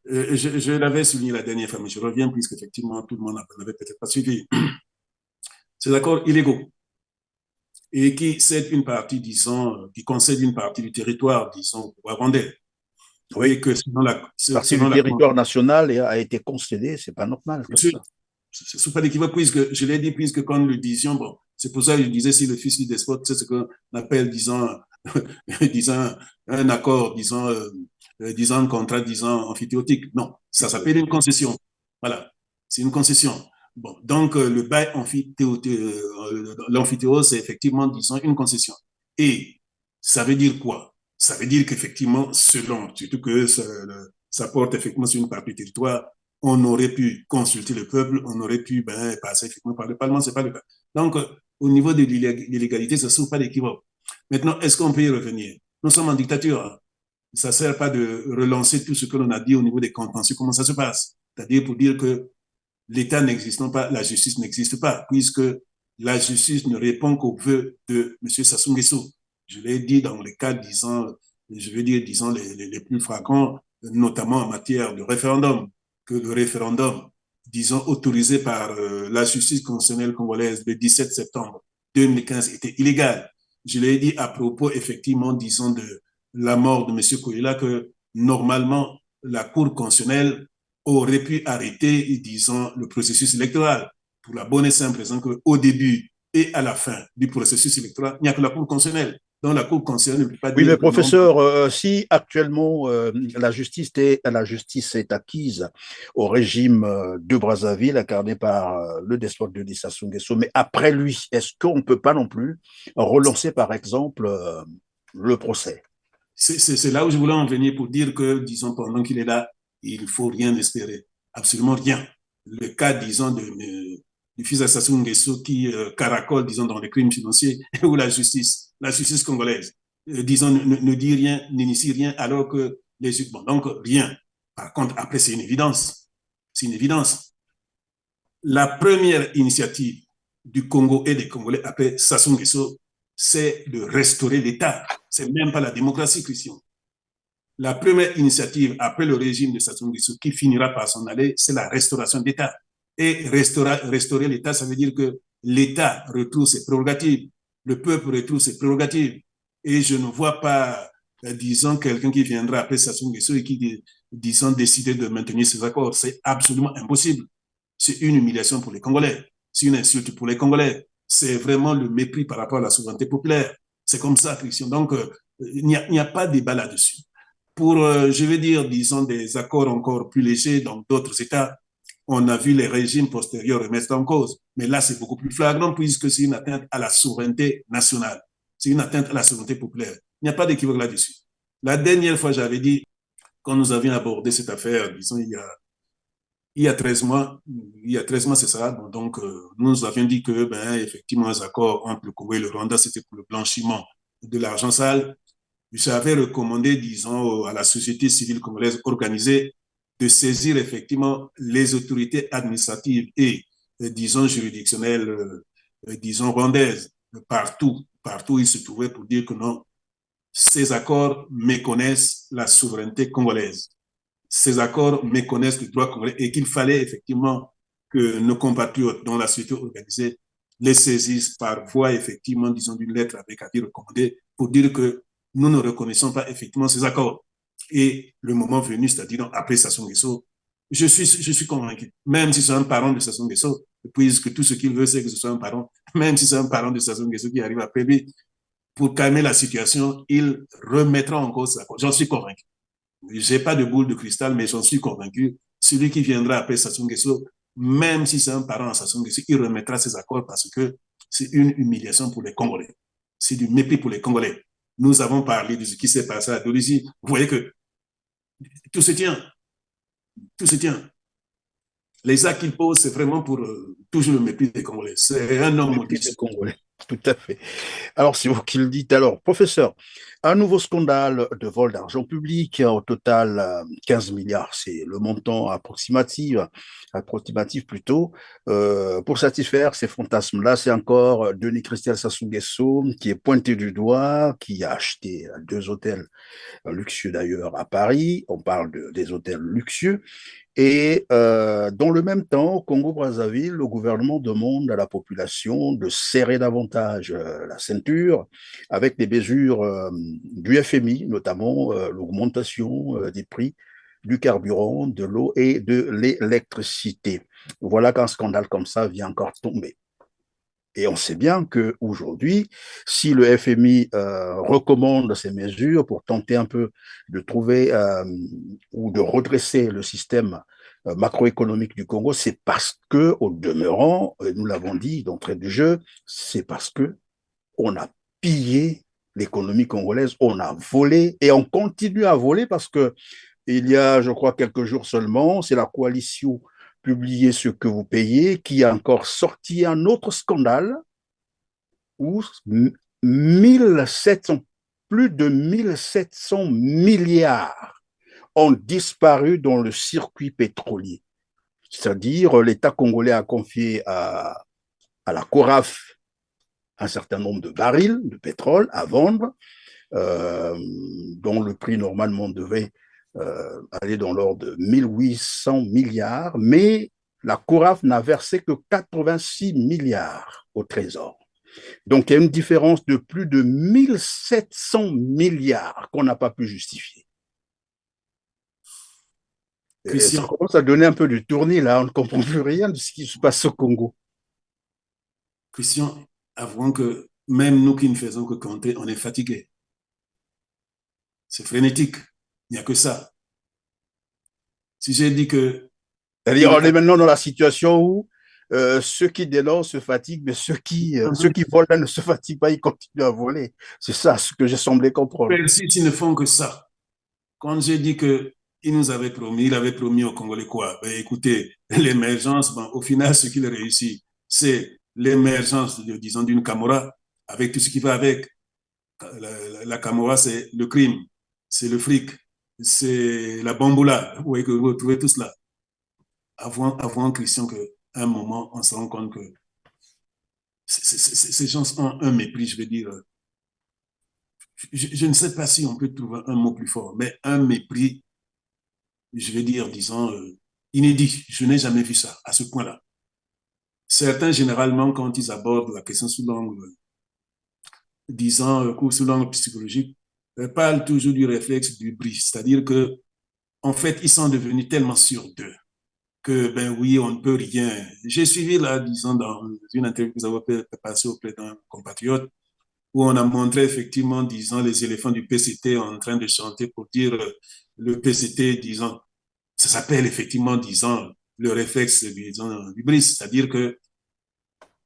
je l'avais souligné la dernière fois, mais je reviens puisqu'effectivement tout le monde n'avait peut-être pas suivi. Ces accords illégaux et qui cèdent une partie, disons, qui concèdent une partie du territoire, disons, au Rwandais. Oui, Et que partie du selon la territoire national a été concédée, c'est pas normal comme ça. c'est pas d'équivoque, puisque je l'ai dit, puisque quand nous le disions, bon, c'est pour ça que je disais si le fils du despote, c'est ce qu'on appelle, disons, disons, un accord, disons, un contrat, disons, amphithéotique. Non, ça s'appelle une concession. Voilà, c'est une concession. Bon, donc, le bail l'amphithéose, c'est effectivement, disons, une concession. Et ça veut dire quoi? Ça veut dire qu'effectivement, selon, surtout que ça porte effectivement sur une partie du territoire, on aurait pu consulter le peuple, on aurait pu passer effectivement par le Parlement, c'est pas le cas. Donc, au niveau de l'illégalité, ça ne souffre pas d'équivoque. Maintenant, est-ce qu'on peut y revenir? Nous sommes en dictature. Hein. Ça ne sert pas de relancer tout ce que l'on a dit au niveau des contentieux, comment ça se passe. C'est-à-dire pour dire que l'État n'existant pas, la justice n'existe pas, puisque la justice ne répond qu'aux vœux de M. Sassou Nguesso. Je l'ai dit dans les cas, disons, je veux dire, disons, les plus flagrants, notamment en matière de référendum, que le référendum, disons, autorisé par la justice constitutionnelle congolaise le 17 septembre 2015 était illégal. Je l'ai dit à propos, effectivement, disons, de la mort de M. Koïla, que normalement, la Cour constitutionnelle aurait pu arrêter, disons, le processus électoral pour la bonne et simple raison qu'au début et à la fin du processus électoral, il n'y a que la Cour constitutionnelle. Donc la Cour constitutionnelle ne peut pas Oui, mais dire que non. professeur, si actuellement la justice est acquise au régime de Brazzaville, incarné par le despote de Sassou Nguesso, mais après lui, est-ce qu'on ne peut pas non plus relancer, par exemple, le procès? C'est là où je voulais en venir pour dire que, disons, pendant qu'il est là, il ne faut rien espérer. Absolument rien. Le cas, disons, du fils Sassou Nguesso qui caracole, disons, dans les crimes financiers, ou la justice congolaise, disons, ne dit rien, n'initie rien, alors que les... Bon, donc, rien. Par contre, après, c'est une évidence. C'est une évidence. La première initiative du Congo et des Congolais après Sassou Nguesso, c'est de restaurer l'État. C'est même pas la démocratie, Christian. La première initiative après le régime de Sassou Nguesso qui finira par s'en aller, c'est la restauration d'État. Et restaurer l'État, ça veut dire que l'État retrouve ses prérogatives, le peuple retrouve ses prérogatives. Et je ne vois pas, disons, quelqu'un qui viendra après Sassou Nguesso et qui, disons, décider de maintenir ces accords. C'est absolument impossible. C'est une humiliation pour les Congolais. C'est une insulte pour les Congolais. C'est vraiment le mépris par rapport à la souveraineté populaire. C'est comme ça, Christian. Donc, il n'y a pas de débat là-dessus. Pour, je vais dire, disons, des accords encore plus légers dans d'autres États, on a vu les régimes postérieurs remettre en cause. Mais là, c'est beaucoup plus flagrant puisque c'est une atteinte à la souveraineté nationale. C'est une atteinte à la souveraineté populaire. Il n'y a pas d'équivoque là-dessus. La dernière fois, j'avais dit, quand nous avions abordé cette affaire, disons, il y a 13 mois, c'est ça. Donc, nous avions dit que, effectivement, les accords entre le Congo et le Rwanda, c'était pour le blanchiment de l'argent sale. J'avais recommandé, disons, à la société civile congolaise organisée de saisir effectivement les autorités administratives et, disons, juridictionnelles, disons, rwandaises, partout où ils se trouvaient pour dire que non, ces accords méconnaissent la souveraineté congolaise. Ces accords méconnaissent le droit congolais et qu'il fallait effectivement que nos compatriotes dont la société organisée les saisissent par voie, effectivement, disons, d'une lettre avec avis recommandé pour dire que nous ne reconnaissons pas effectivement ces accords. Et le moment venu, c'est-à-dire après Sassou Nguesso, je suis convaincu, même si c'est un parent de Sassou Nguesso, puisque tout ce qu'il veut, c'est que ce soit un parent, même si c'est un parent de Sassou Nguesso qui arrive après lui, pour calmer la situation, il remettra en cause l'accord. J'en suis convaincu. Je n'ai pas de boule de cristal, mais j'en suis convaincu. Celui qui viendra après Sassou Nguesso, même si c'est un parent à Sassou Nguesso, il remettra ses accords parce que c'est une humiliation pour les Congolais. C'est du mépris pour les Congolais. Nous avons parlé de ce qui s'est passé à Dolisie. Vous voyez que tout se tient. tout se tient. Les actes qu'il pose, c'est vraiment pour toujours le mépris des Congolais. C'est un homme Mépris maudit. des Congolais. Tout à fait. Alors, c'est vous qui le dites. Alors, professeur, un nouveau scandale de vol d'argent public, au total 15 milliards, c'est le montant approximatif plutôt, pour satisfaire ces fantasmes-là. C'est encore Denis Christian Sassou Nguesso qui est pointé du doigt, qui a acheté deux hôtels luxueux d'ailleurs à Paris. On parle des hôtels luxueux. Et dans le même temps, au Congo-Brazzaville, le gouvernement demande à la population de serrer davantage la ceinture avec des mesures du FMI, notamment l'augmentation des prix du carburant, de l'eau et de l'électricité. Voilà qu'un scandale comme ça vient encore tomber. Et on sait bien qu'aujourd'hui, si le FMI recommande ces mesures pour tenter un peu de trouver ou de redresser le système macroéconomique du Congo, c'est parce que, au demeurant, nous l'avons dit d'entrée du jeu, c'est parce que on a pillé l'économie congolaise, on a volé et on continue à voler parce que il y a, je crois, quelques jours seulement, c'est la coalition Publiez ce que vous payez qui a encore sorti un autre scandale où 1700, plus de 1700 milliards ont disparu dans le circuit pétrolier. C'est-à-dire, l'État congolais a confié à la CORAF un certain nombre de barils de pétrole à vendre, dont le prix normalement devait aller dans l'ordre de 1800 milliards, mais la CORAF n'a versé que 86 milliards au Trésor. Donc, il y a une différence de plus de 1700 milliards qu'on n'a pas pu justifier. Et ça Christian, commence à donner un peu du tournis, là. On ne comprend plus rien de ce qui se passe au Congo. Christian, avouons que même nous qui ne faisons que compter, on est fatigué. C'est frénétique. Il n'y a que ça. Si j'ai dit que C'est-à-dire, une on est maintenant dans la situation où ceux qui dénoncent se fatiguent, mais ceux qui volent là, ne se fatiguent pas, ils continuent à voler. C'est ça ce que j'ai semblé comprendre. persistent, ils ne font que ça. Quand j'ai dit que il avait promis aux Congolais quoi? Ben, écoutez, l'émergence, ben, au final, ce qu'il réussit, c'est l'émergence, disons, d'une Camorra, avec tout ce qui va avec. La Camorra, c'est le crime, c'est le fric, c'est la bamboula. Vous voyez que vous retrouvez tout cela. Avant Christian, qu'à un moment, on se rend compte que ces gens ont un mépris, je veux dire. Je ne sais pas si on peut trouver un mot plus fort, mais un mépris, je vais dire, disons, inédit. Je n'ai jamais vu ça à ce point-là. Certains, généralement, quand ils abordent la question sous l'angle, disons, sous l'angle psychologique, parlent toujours du réflexe du bris. C'est-à-dire que, en fait, ils sont devenus tellement sûrs d'eux que, ben oui, on ne peut rien. J'ai suivi, là, disons, dans une interview que vous avez passée auprès d'un compatriote, où on a montré effectivement, disons, les éléphants du PCT en train de chanter pour dire le PCT, disons, ça s'appelle effectivement, disons, le réflexe, disons, du bris, c'est-à-dire que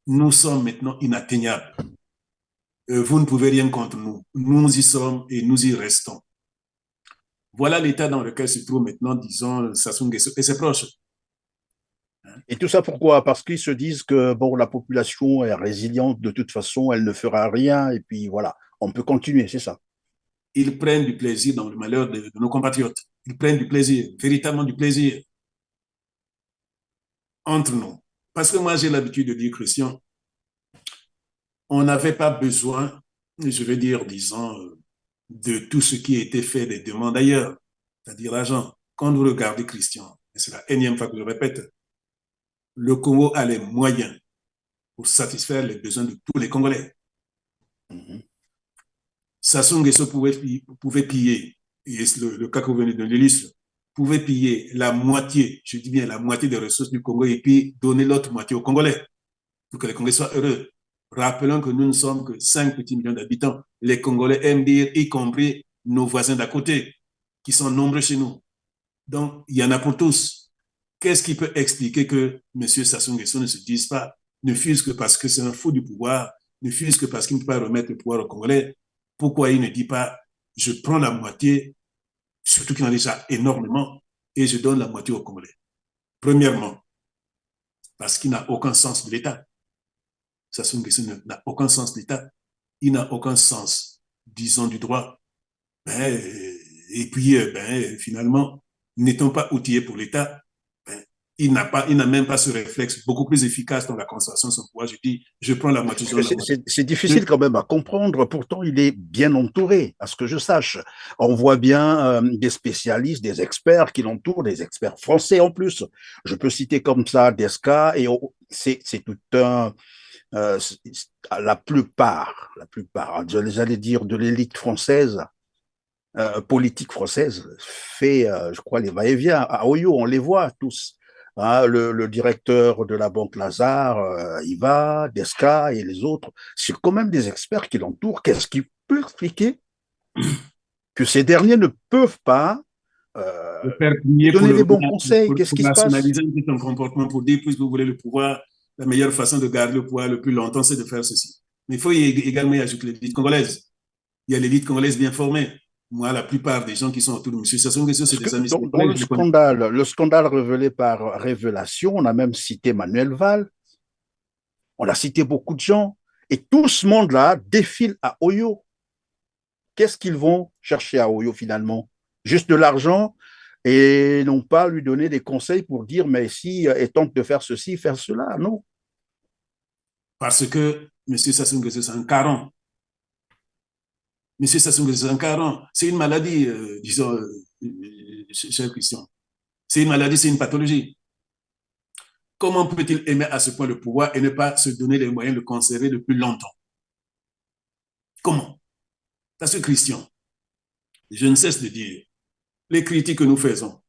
nous sommes maintenant inatteignables. Vous ne pouvez rien contre nous. Nous y sommes et nous y restons. Voilà l'état dans lequel se trouve maintenant, disons, Sassou Nguesso et ses proches. Et tout ça pourquoi? Parce qu'ils se disent que bon, la population est résiliente de toute façon, elle ne fera rien, et puis voilà, on peut continuer, c'est ça. Ils prennent du plaisir dans le malheur de nos compatriotes. Ils prennent du plaisir, véritablement du plaisir entre nous. Parce que moi, j'ai l'habitude de dire, Christian, on n'avait pas besoin, je veux dire, disons, de tout ce qui a été fait des demandes ailleurs, c'est-à-dire l'argent. Quand vous regardez Christian, et c'est la énième fois que je le répète, le Congo a les moyens pour satisfaire les besoins de tous les Congolais. Mhm. Sassou Nguesso pouvait piller, et le cas que vous venez de l'illustre, pouvait piller la moitié, je dis bien la moitié des ressources du Congo et puis donner l'autre moitié aux Congolais pour que les Congolais soient heureux. Rappelons que nous ne sommes que 5 petits millions d'habitants. Les Congolais aiment dire, y compris nos voisins d'à côté, qui sont nombreux chez nous. Donc, il y en a pour tous. Qu'est-ce qui peut expliquer que M. Sassou Nguesso ne se dise pas, ne fût-ce que parce que c'est un fou du pouvoir, ne fût-ce que parce qu'il ne peut pas remettre le pouvoir aux Congolais, pourquoi il ne dit pas, je prends la moitié, surtout qu'il en a déjà énormément, et je donne la moitié aux Congolais. Premièrement, parce qu'il n'a aucun sens de l'État. Sassou Nguesso n'a aucun sens d'État. Il n'a aucun sens, disons, du droit. Et puis, finalement, n'étant pas outillé pour l'État, il n'a même pas ce réflexe beaucoup plus efficace dans la concentration de son pouvoir. Je dis, je prends la moitié, je donne la moitié. C'est difficile quand même à comprendre. Pourtant, il est bien entouré, à ce que je sache. On voit bien des spécialistes, des experts qui l'entourent, des experts français en plus. Je peux citer comme ça Desca, et c'est tout un... la plupart, j'allais dire de l'élite française, politique française, fait, je crois, les va-et-vient. À Oyo, on les voit tous. Hein, le directeur de la Banque Lazare, il va, Desca et les autres. C'est quand même des experts qui l'entourent. Qu'est-ce qui peut expliquer que ces derniers ne peuvent pas donner les bons conseils? Qu'est-ce qui se passe? Rationaliser son comportement pour dire, puisque vous voulez le pouvoir, la meilleure façon de garder le pouvoir le plus longtemps, c'est de faire ceci. Mais il faut également y ajouter l'élite congolaise. Il y a l'élite congolaise bien formée. Moi, la plupart des gens qui sont autour de M. Sassou Nguesso, c'est des amis. Dans le scandale révélé par Révélation, on a même cité Manuel Valls, on a cité beaucoup de gens, et tout ce monde-là défile à Oyo. Qu'est-ce qu'ils vont chercher à Oyo finalement? Juste de l'argent et non pas lui donner des conseils pour dire mais si et tente de faire ceci, faire cela, non. Parce que M. Sassou Nguesso, c'est un caron. M. Sassou Nguesso, c'est un caron. C'est une maladie, disons, cher Christian. C'est une maladie, c'est une pathologie. Comment peut-il aimer à ce point le pouvoir et ne pas se donner les moyens de le conserver depuis longtemps? Comment? Parce que Christian, je ne cesse de dire, les critiques que nous faisons,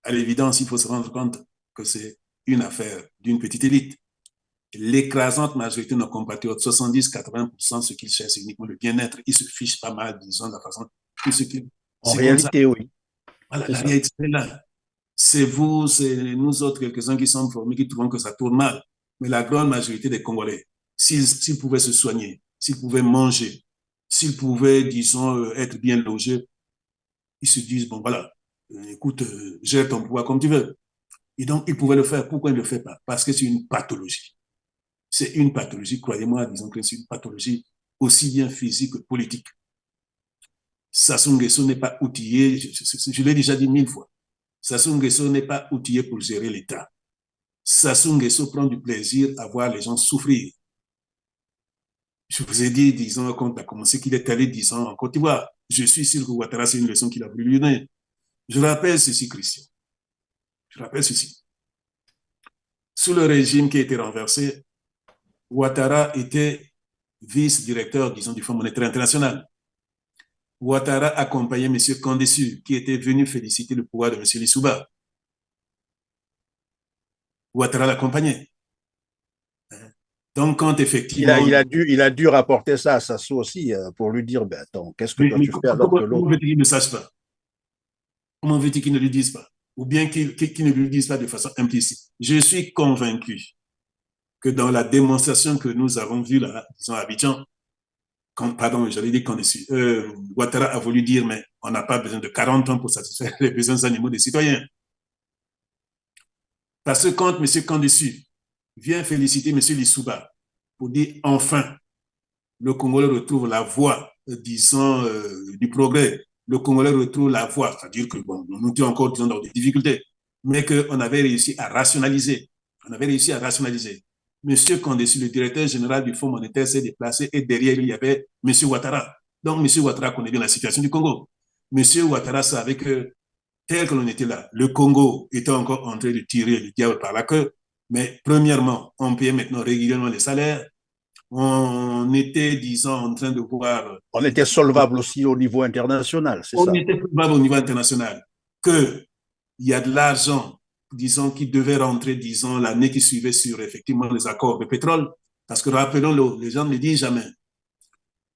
à l'évidence, il faut se rendre compte que c'est une affaire d'une petite élite. L'écrasante majorité de nos compatriotes, 70-80%, ce qu'ils cherchent, c'est uniquement le bien-être. Ils se fichent pas mal, disons, de la façon. En réalité, oui. Voilà, la réalité est là. C'est vous, c'est nous autres, quelques-uns qui sommes formés, qui trouvent que ça tourne mal. Mais la grande majorité des Congolais, s'ils pouvaient se soigner, s'ils pouvaient manger, s'ils pouvaient, disons, être bien logés, ils se disent, bon, voilà, écoute, gère ton pouvoir comme tu veux. Et donc, ils pouvaient le faire. Pourquoi ils ne le font pas? Parce que c'est une pathologie. C'est une pathologie, croyez-moi, disons que c'est une pathologie aussi bien physique que politique. Sassou Nguesso n'est pas outillé, je l'ai déjà dit 1000 fois, Sassou Nguesso n'est pas outillé pour gérer l'État. Sassou Nguesso prend du plaisir à voir les gens souffrir. Je vous ai dit, disons, quand on a commencé, qu'il est allé, disons, en Côte d'Ivoire. Je suis sûr que Ouattara, c'est une leçon qu'il a voulu lui donner. Je rappelle ceci, Christian. Je rappelle ceci. Sous le régime qui a été renversé, Ouattara était vice-directeur, disons, du Fonds monétaire international. Ouattara accompagnait M. Kandessu, qui était venu féliciter le pouvoir de M. Lissouba. Ouattara l'accompagnait. Donc, quand effectivement... Il a dû rapporter ça à Sassou aussi pour lui dire, ben attends, qu'est-ce que toi tu fais alors que l'autre... Comment veut-il qu'il ne sache pas? Comment veut-il qu'il ne lui dise pas? Ou bien qu'il ne lui dise pas de façon implicite? Je suis convaincu que dans la démonstration que nous avons vue là, disons à Abidjan, pardon, j'allais dire qu'on est Ouattara a voulu dire, mais on n'a pas besoin de 40 ans pour satisfaire les besoins animaux des citoyens. Parce que quand M. Kandessu vient féliciter M. Lissouba pour dire enfin, le Congolais retrouve la voie, disons, du progrès. Le Congolais retrouve la voie, c'est-à-dire que bon, nous étions encore disons, dans des difficultés, mais qu'on avait réussi à rationaliser. On avait réussi à rationaliser. Monsieur Kandessu, le directeur général du Fonds monétaire, s'est déplacé et derrière lui, il y avait M. Ouattara. Donc, M. Ouattara connaît bien la situation du Congo. M. Ouattara savait que, tel que l'on était là, le Congo était encore en train de tirer le diable par la queue. Mais premièrement, on payait maintenant régulièrement les salaires. On était, disons, en train de voir... On était solvable aussi au niveau international, c'est ça? On était solvable au niveau international. Qu'il y a de l'argent, disons, qui devait rentrer, disons, l'année qui suivait sur, effectivement, les accords de pétrole. Parce que, rappelons-le, les gens ne le disent jamais.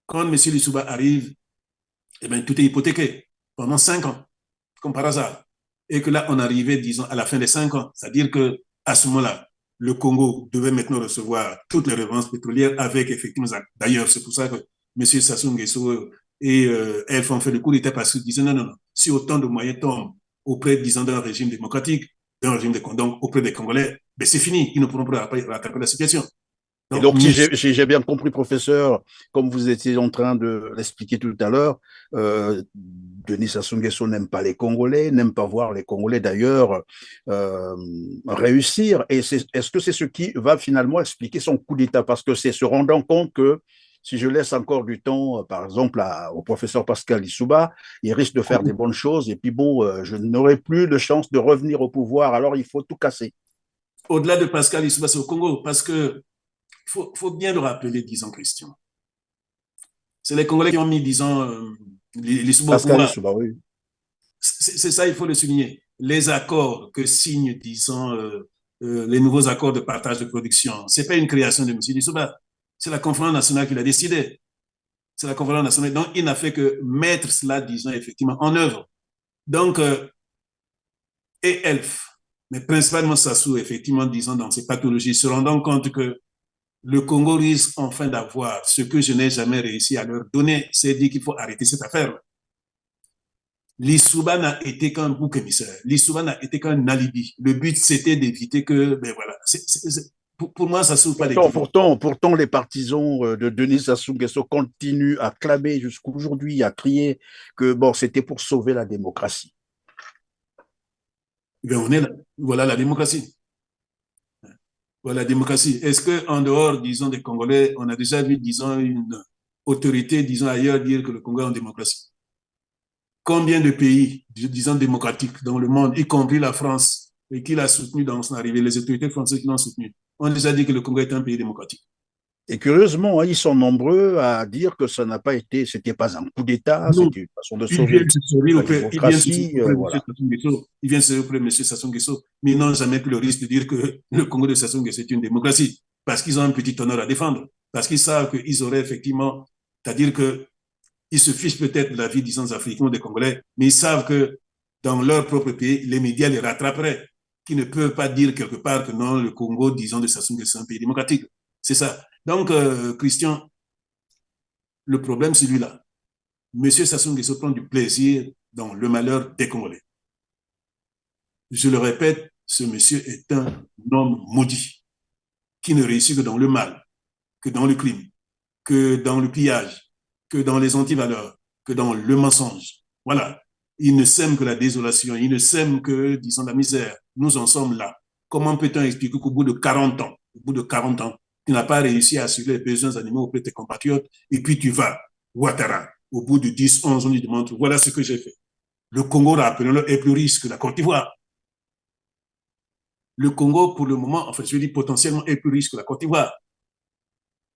Quand M. Lissouba arrive, eh bien, tout est hypothéqué pendant 5 ans, comme par hasard. Et que là, on arrivait, disons, à la fin des 5 ans. C'est-à-dire qu'à ce moment-là, le Congo devait maintenant recevoir toutes les revenses pétrolières avec, effectivement, d'ailleurs, c'est pour ça que M. Sassou Nguesso et Elf ont fait le coup d'État parce qu'ils disaient non, si autant de moyens tombent auprès, disons, d'un régime démocratique, donc auprès des Congolais, ben c'est fini, ils ne pourront plus rattraper la situation. Et Donc, donc, si j'ai bien compris, professeur, comme vous étiez en train de l'expliquer tout à l'heure, Denis Sassou Nguesso n'aime pas les Congolais, n'aime pas voir les Congolais d'ailleurs réussir. Et est-ce que c'est ce qui va finalement expliquer son coup d'État? Parce que c'est se rendant compte que si je laisse encore du temps, par exemple, au professeur Pascal Lissouba, il risque de faire des bonnes choses. Et puis bon, je n'aurai plus de chance de revenir au pouvoir. Alors, il faut tout casser. au-delà de Pascal Lissouba, c'est au Congo, parce que faut bien le rappeler, disons, Christian. C'est les Congolais qui ont mis, disons, Lissouba au Pascal pouvoir. Lissouba, oui. C'est ça, il faut le souligner. Les accords que signent, disons, les nouveaux accords de partage de production, ce n'est pas une création de M. Lissouba. C'est la conférence nationale qui l'a décidé. C'est la conférence nationale. Donc, il n'a fait que mettre cela, disons, effectivement, en œuvre. Donc, et Elf, mais principalement Sassou, effectivement, disons, dans ses pathologies, se rendant compte que le Congo risque enfin d'avoir ce que je n'ai jamais réussi à leur donner, c'est dire qu'il faut arrêter cette affaire. Lissouba n'a été qu'un bouc émissaire. Lissouba n'a été qu'un alibi. Le but, c'était d'éviter que, ben voilà, pour moi, ça ne s'ouvre pas l'équivoque. Pourtant, les partisans de Denis Sassou Nguesso continuent à clamer jusqu'aujourd'hui, à crier que bon, c'était pour sauver la démocratie. Ben on est là. Voilà la démocratie. Voilà la démocratie. Est-ce qu'en dehors, disons, des Congolais, on a déjà vu, disons, une autorité, disons, ailleurs dire que le Congo est en démocratie? Combien de pays, disons, démocratiques dans le monde, y compris la France, et qui l'a soutenu dans son arrivée, les autorités françaises qui l'ont soutenu, ont déjà dit que le Congo est un pays démocratique. Et curieusement, ils sont nombreux à dire que ça n'a pas été, c'était pas un coup d'État, Non, c'était une façon de ils viennent sauver se sauver la auprès, ils viennent se sauver démocratie, auprès de M. voilà. Sassou Nguesso. Ils viennent se sauver auprès de M. Sassou Nguesso. Mais ils n'ont jamais pris le risque de dire que le Congo de Sassou Nguesso est une démocratie. Parce qu'ils ont un petit honneur à défendre. Parce qu'ils savent qu'ils auraient effectivement, c'est-à-dire qu'ils se fichent peut-être de la vie, disons, des Africains ou des Congolais, mais ils savent que dans leur propre pays, les médias les rattraperaient. Qu'ils ne peuvent pas dire quelque part que non, le Congo, disons, de Sassou Nguesso est un pays démocratique. C'est ça. Donc, Christian, le problème, c'est lui-là. M. Sassou Nguesso prend du plaisir dans le malheur des Congolais. Je le répète, ce monsieur est un homme maudit qui ne réussit que dans le mal, que dans le crime, que dans le pillage, que dans les antivaleurs, que dans le mensonge. Voilà. Il ne sème que la désolation, il ne sème que, disons, la misère. Nous en sommes là. Comment peut-on expliquer qu'au bout de 40 ans, tu n'as pas réussi à assurer les besoins animaux auprès de tes compatriotes et puis tu vas, Ouattara, au bout de 10, 11 ans, tu demandes, voilà ce que j'ai fait. Le Congo, rappelons-le, est plus riche que la Côte d'Ivoire. Le Congo, pour le moment, enfin, je dis potentiellement, est plus riche que la Côte d'Ivoire.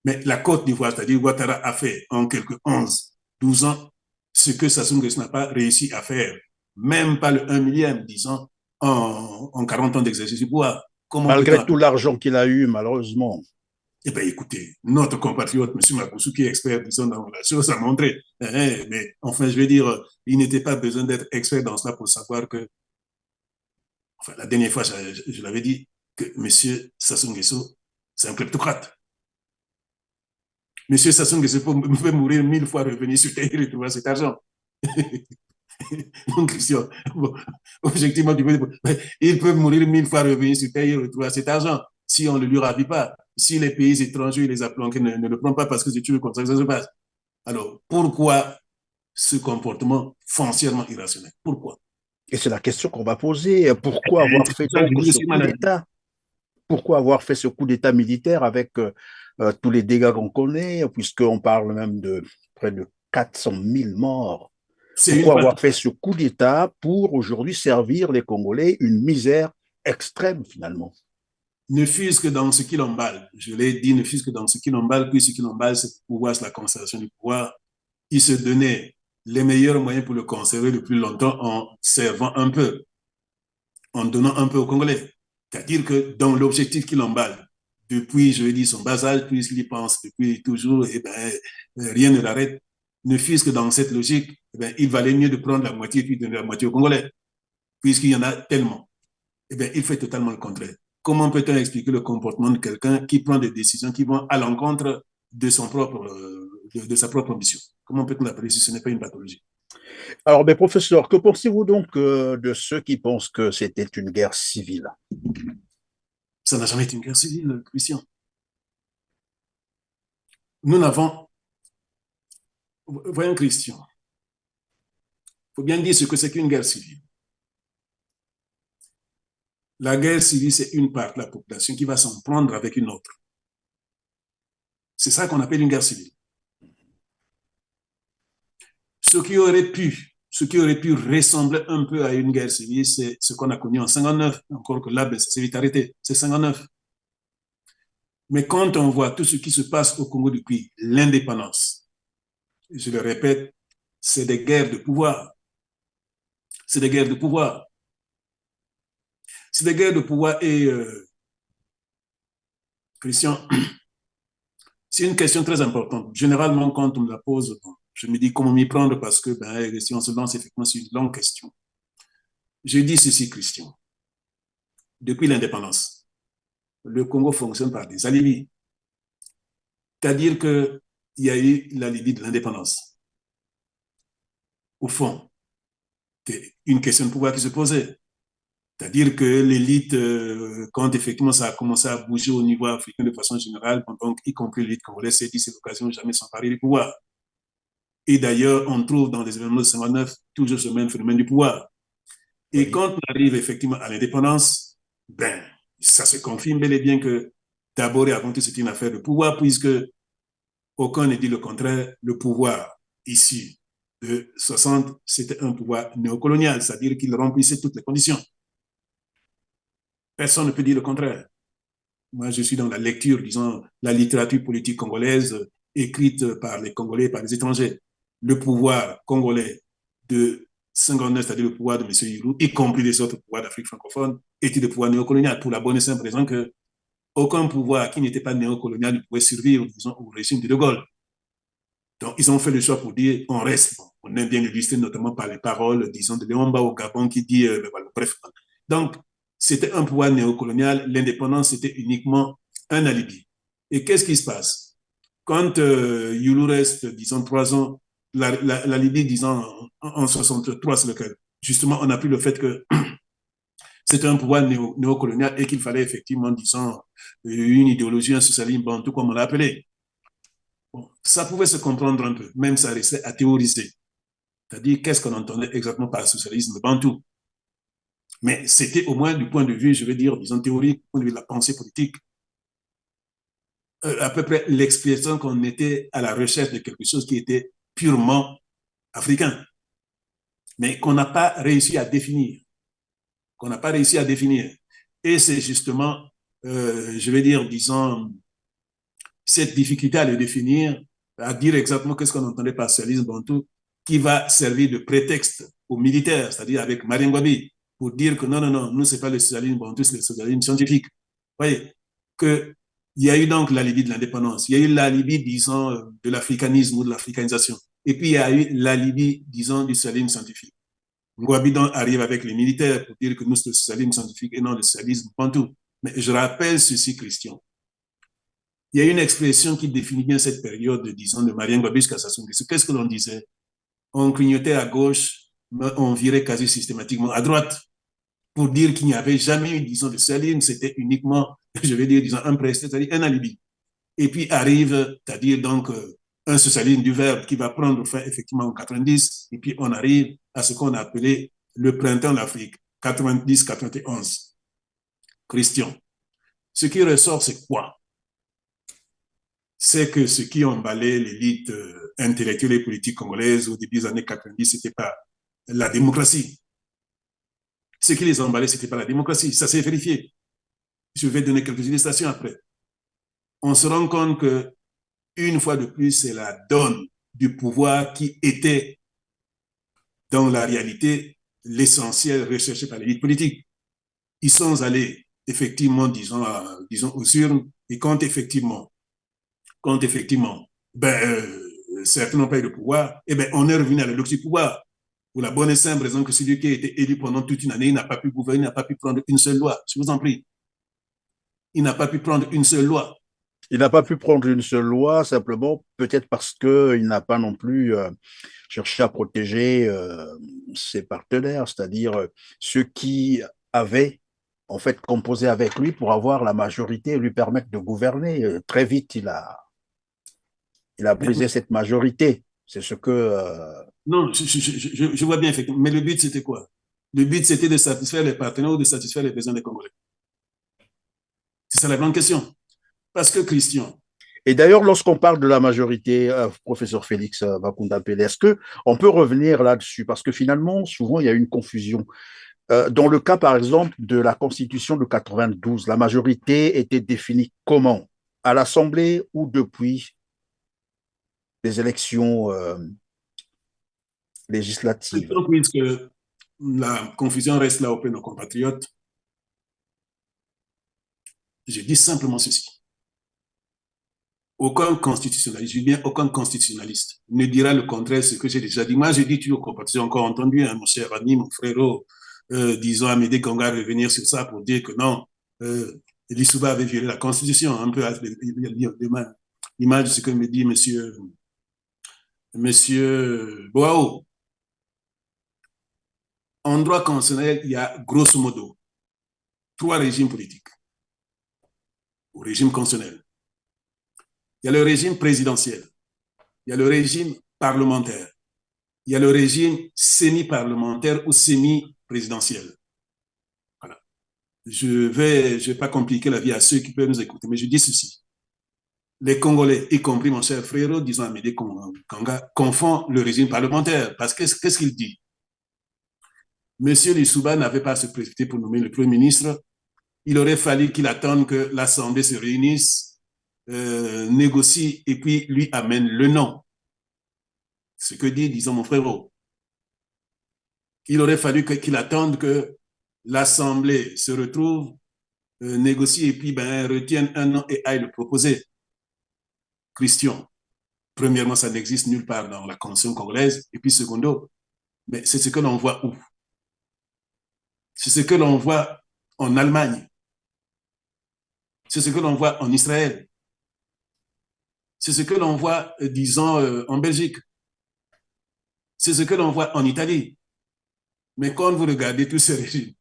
Mais la Côte d'Ivoire, c'est-à-dire Ouattara, a fait en quelques 11, 12 ans ce que Sassou Nguesso n'a pas réussi à faire. Même pas le 1 millième, disons, en 40 ans d'exercice du pouvoir. Comment Malgré peut-on... tout l'argent qu'il a eu, malheureusement. Eh bien, écoutez, notre compatriote, M. Makossou, qui est expert, disons, dans la chose, a montré. Mais enfin, je veux dire, il n'était pas besoin d'être expert dans cela pour savoir que, enfin, la dernière fois, je l'avais dit, que M. Sassou Nguesso, c'est un kleptocrate. M. Sassou Nguesso peut mourir 1000 fois, revenir sur terre et retrouver cet argent. Donc, Christian, bon, objectivement, il peut mourir 1000 fois, revenir sur terre et retrouver cet argent si on ne le lui ravit pas. Si les pays étrangers les a planqués, ne le prennent pas parce que c'est toujours comme ça que ça se passe. Alors, pourquoi ce comportement foncièrement irrationnel? Pourquoi? Et c'est la question qu'on va poser. Pourquoi avoir fait donc ce coup d'État? Pourquoi avoir fait ce coup d'État militaire avec tous les dégâts qu'on connaît, puisqu'on parle même de près de 400 000 morts? Pourquoi avoir fait ce coup d'État pour aujourd'hui servir les Congolais une misère extrême finalement? Ne fût-ce que dans ce qui l'emballe, je l'ai dit, ne fût-ce que dans ce qui l'emballe, puis ce qui l'emballe, c'est le pouvoir, c'est la conservation du pouvoir. Il se donnait les meilleurs moyens pour le conserver le plus longtemps en servant un peu, en donnant un peu aux Congolais. C'est-à-dire que dans l'objectif qui l'emballe, depuis, je vais dire, son bas âge, puisqu'il y pense depuis toujours, eh ben, rien ne l'arrête. Ne fût-ce que dans cette logique, eh ben, il valait mieux de prendre la moitié et puis de donner la moitié aux Congolais, puisqu'il y en a tellement. Eh bien, il fait totalement le contraire. Comment peut-on expliquer le comportement de quelqu'un qui prend des décisions qui vont à l'encontre de sa propre ambition? Comment peut-on l'appeler si ce n'est pas une pathologie? Alors, ben, professeur, que pensez-vous donc de ceux qui pensent que c'était une guerre civile? Ça n'a jamais été une guerre civile, Christian. Nous n'avons, voyons Christian, il faut bien dire ce que c'est qu'une guerre civile. La guerre civile, c'est une part de la population qui va s'en prendre avec une autre. C'est ça qu'on appelle une guerre civile. Ce qui aurait pu ressembler un peu à une guerre civile, c'est ce qu'on a connu en 59, encore que là, ben, ça s'est vite arrêté, c'est 59. Mais quand on voit tout ce qui se passe au Congo depuis l'indépendance, je le répète, c'est des guerres de pouvoir. C'est des guerres de pouvoir. C'est des guerres de pouvoir et, Christian, c'est une question très importante. Généralement, quand on me la pose, bon, je me dis comment m'y prendre parce que ben, si on se lance effectivement sur une longue question. Je dis ceci, Christian. Depuis l'indépendance, le Congo fonctionne par des alibis. C'est-à-dire qu'il y a eu l'alibi de l'indépendance. Au fond, c'est une question de pouvoir qui se posait. C'est-à-dire que l'élite, quand effectivement ça a commencé à bouger au niveau africain de façon générale, donc y compris l'élite congolaise, s'est dit c'est l'occasion de jamais s'emparer du pouvoir. Et d'ailleurs, on trouve dans les événements de 59 toujours ce même phénomène du pouvoir. Et Oui, quand on arrive effectivement à l'indépendance, ben, ça se confirme bel et bien que d'abord et avant tout, c'est une affaire de pouvoir, puisque aucun ne dit le contraire. Le pouvoir issu de 60, c'était un pouvoir néocolonial, c'est-à-dire qu'il remplissait toutes les conditions. Personne ne peut dire le contraire. Moi, je suis dans la lecture, disons, la littérature politique congolaise écrite par les Congolais et par les étrangers. Le pouvoir congolais de 59, c'est-à-dire le pouvoir de M. Yulou, y compris les autres pouvoirs d'Afrique francophone, était le pouvoir néocolonial, pour la bonne et simple raison que aucun pouvoir qui n'était pas néocolonial ne pouvait survivre, disons, au régime de De Gaulle. Donc, ils ont fait le choix pour dire on reste. Bon, on aime bien illustrer notamment par les paroles, disons, de Léon Mba au Gabon qui dit, voilà, bref. Donc, c'était un pouvoir néocolonial. L'indépendance, c'était uniquement un alibi. Et qu'est-ce qui se passe? Quand Youlou reste, disons, 3 ans, la Libye, disons, en 63, c'est lequel? Justement, on a pris le fait que c'était un pouvoir néocolonial et qu'il fallait effectivement, disons, une idéologie, un socialisme bantou, comme on l'a appelé. Bon, ça pouvait se comprendre un peu, même ça restait à théoriser. C'est-à-dire, qu'est-ce qu'on entendait exactement par socialisme bantou? Mais c'était au moins du point de vue, je vais dire, disons, théorique, du point de vue de la pensée politique, à peu près l'expression qu'on était à la recherche de quelque chose qui était purement africain, mais qu'on n'a pas réussi à définir, qu'on n'a pas réussi à définir. Et c'est justement, je vais dire, disons, cette difficulté à le définir, à dire exactement qu'est-ce qu'on entendait par socialisme bantou, qui va servir de prétexte aux militaires, c'est-à-dire avec Marien Ngouabi, pour dire que non, non, non, nous, ce n'est pas le socialisme bantou, c'est le socialisme scientifique. Vous voyez, qu'il y a eu donc l'alibi de l'indépendance, il y a eu l'alibi, disons, de l'africanisme ou de l'africanisation, et puis il y a eu l'alibi, disons, du socialisme scientifique. Ngouabi arrive avec les militaires pour dire que nous, c'est le socialisme scientifique et non le socialisme bantou. Mais je rappelle ceci, Christian, il y a une expression qui définit bien cette période, disons, de Marien Ngouabi jusqu'à Sassou Nguesso. Qu'est-ce que l'on disait? On clignotait à gauche, mais on virait quasi systématiquement à droite pour dire qu'il n'y avait jamais eu, disons, de socialisme, c'était uniquement, je vais dire, disons, un prétexte, c'est-à-dire un alibi. Et puis arrive, c'est-à-dire donc un socialisme du verbe qui va prendre fin effectivement en 90, et puis on arrive à ce qu'on a appelé le printemps de l'Afrique, 90-91. Christian, ce qui ressort, c'est quoi? C'est que ce qui emballait l'élite intellectuelle et politique congolaise au début des années 90, c'était pas la démocratie. Ce qui les emballait, c'était pas la démocratie. Ça s'est vérifié. Je vais donner quelques illustrations après. On se rend compte que, une fois de plus, c'est la donne du pouvoir qui était, dans la réalité, l'essentiel recherché par l'élite politique. Ils sont allés, effectivement, disons aux urnes, et quand effectivement, certains n'ont pas eu de pouvoir, eh ben, on est revenu à la logique du pouvoir. Pour la bonne et simple raison que celui qui a été élu pendant toute une année, il n'a pas pu gouverner, il n'a pas pu prendre une seule loi. Je vous en prie. Il n'a pas pu prendre une seule loi. Il n'a pas pu prendre une seule loi, simplement peut-être parce qu'il n'a pas non plus cherché à protéger ses partenaires, c'est-à-dire ceux qui avaient en fait composé avec lui pour avoir la majorité et lui permettre de gouverner. Très vite, il a Mais, brisé cette majorité. C'est ce que... non, je vois bien, effectivement. Mais le but, c'était quoi? Le but, c'était de satisfaire les partenaires ou de satisfaire les besoins des Congolais. C'est ça la grande question. Parce que Christian, Et d'ailleurs, lorsqu'on parle de la majorité, professeur Félix Bakunda Pele, est-ce qu'on peut revenir là-dessus? Parce que finalement, souvent, il y a une confusion. Dans le cas, par exemple, de la Constitution de 92, la majorité était définie comment? À l'Assemblée ou depuis les élections législatives? puisque la confusion reste là auprès de nos compatriotes, je dis simplement ceci. Aucun constitutionnaliste, je dis bien aucun constitutionnaliste, ne dira le contraire de ce que j'ai déjà dit. Moi, je dis toujours compatriotes, j'ai encore entendu, hein, mon cher ami, mon frérot, disons Amédée Konga revenir sur ça pour dire que non, Lissouba avait violé la Constitution, un peu l'image de ce que me dit monsieur Boao. En droit constitutionnel, il y a grosso modo 3 régimes politiques au régime constitutionnel. Il y a le régime présidentiel, il y a le régime parlementaire, il y a le régime semi-parlementaire ou semi-présidentiel. Voilà. Je ne vais pas compliquer la vie à ceux qui peuvent nous écouter, mais je dis ceci. Les Congolais, y compris mon cher frère, disons Amédée Kanga, confondent le régime parlementaire. Parce que qu'est-ce qu'il dit? Monsieur Lissouba n'avait pas à se précipiter pour nommer le Premier ministre. Il aurait fallu qu'il attende que l'Assemblée se réunisse, négocie et puis lui amène le nom. Ce que dit, disons, mon frère. Il aurait fallu qu'il attende que l'Assemblée se retrouve, négocie et puis retienne un nom et aille le proposer. Christian, premièrement, ça n'existe nulle part dans la Constitution congolaise. Et puis, secondo, mais c'est ce que l'on voit où? C'est ce que l'on voit en Allemagne. C'est ce que l'on voit en Israël. C'est ce que l'on voit, disons, en Belgique. C'est ce que l'on voit en Italie. Mais quand vous regardez tous ces régimes,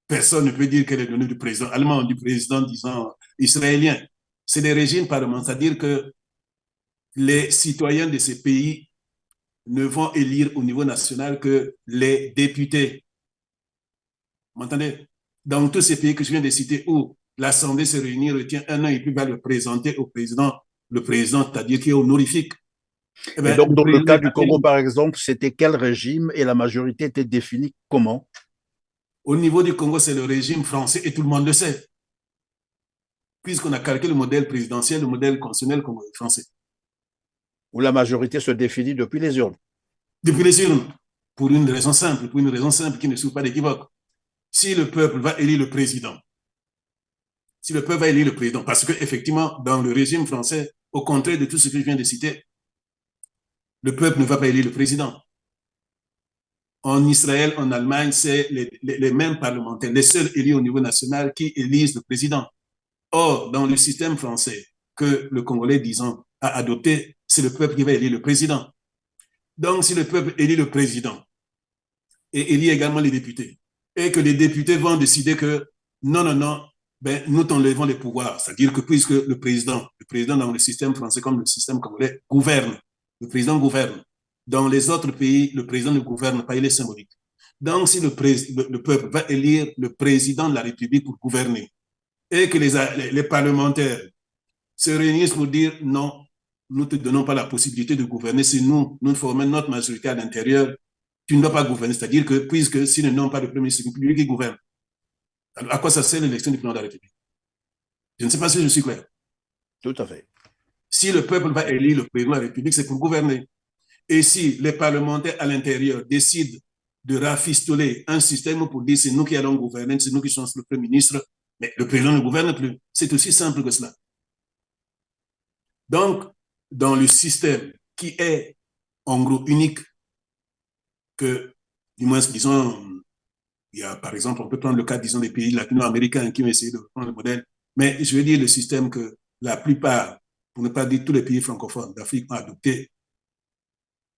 personne ne peut dire qu'elle est donnée du président allemand, du président, disons, israélien. C'est des régimes parlementaires, c'est-à-dire que les citoyens de ces pays ne vont élire au niveau national que les députés. Vous m'entendez? Dans tous ces pays que je viens de citer où l'Assemblée se réunit, retient un an et puis va le présenter au président, le président, c'est-à-dire qui est honorifique. Eh Et bien, donc, le dans le président cas est du élu. Congo, par exemple, c'était quel régime et la majorité était définie comment? Au niveau du Congo, c'est le régime français et tout le monde le sait, puisqu'on a calqué le modèle présidentiel, le modèle constitutionnel français. Où la majorité se définit depuis les urnes. Depuis les urnes, pour une raison simple qui ne souffre pas d'équivoque. Si le peuple va élire le président, si le peuple va élire le président, parce qu'effectivement, dans le régime français, au contraire de tout ce que je viens de citer, le peuple ne va pas élire le président. En Israël, en Allemagne, c'est les mêmes parlementaires, les seuls élus au niveau national qui élisent le président. Or, dans le système français que le Congolais, disons, a adopté, c'est le peuple qui va élire le président. Donc, si le peuple élit le président et élit également les députés, et que les députés vont décider que non, non, non, nous t'enlevons les pouvoirs. C'est-à-dire que puisque le président dans le système français comme le système congolais gouverne, le président gouverne. Dans les autres pays, le président ne gouverne pas, il est symbolique. Donc, si le peuple va élire le président de la République pour gouverner et que les parlementaires se réunissent pour dire non, nous ne te donnons pas la possibilité de gouverner, c'est nous formons notre majorité à l'intérieur, tu ne dois pas gouverner. C'est-à-dire que puisque s'ils n'ont pas de premier ministre, c'est lui qui gouverne. Alors, à quoi ça sert l'élection du président de la République? Je ne sais pas si je suis clair. Tout à fait. Si le peuple va élire le président de la République, c'est pour gouverner. Et si les parlementaires à l'intérieur décident de rafistoler un système pour dire c'est nous qui allons gouverner, c'est nous qui sommes le Premier ministre, mais le président ne gouverne plus. C'est aussi simple que cela. Donc, dans le système qui est en gros unique, que, du moins, disons, il y a par exemple, on peut prendre le cas, disons, des pays latino-américains qui ont essayé de prendre le modèle, mais je veux dire le système que la plupart, pour ne pas dire tous les pays francophones d'Afrique ont adopté,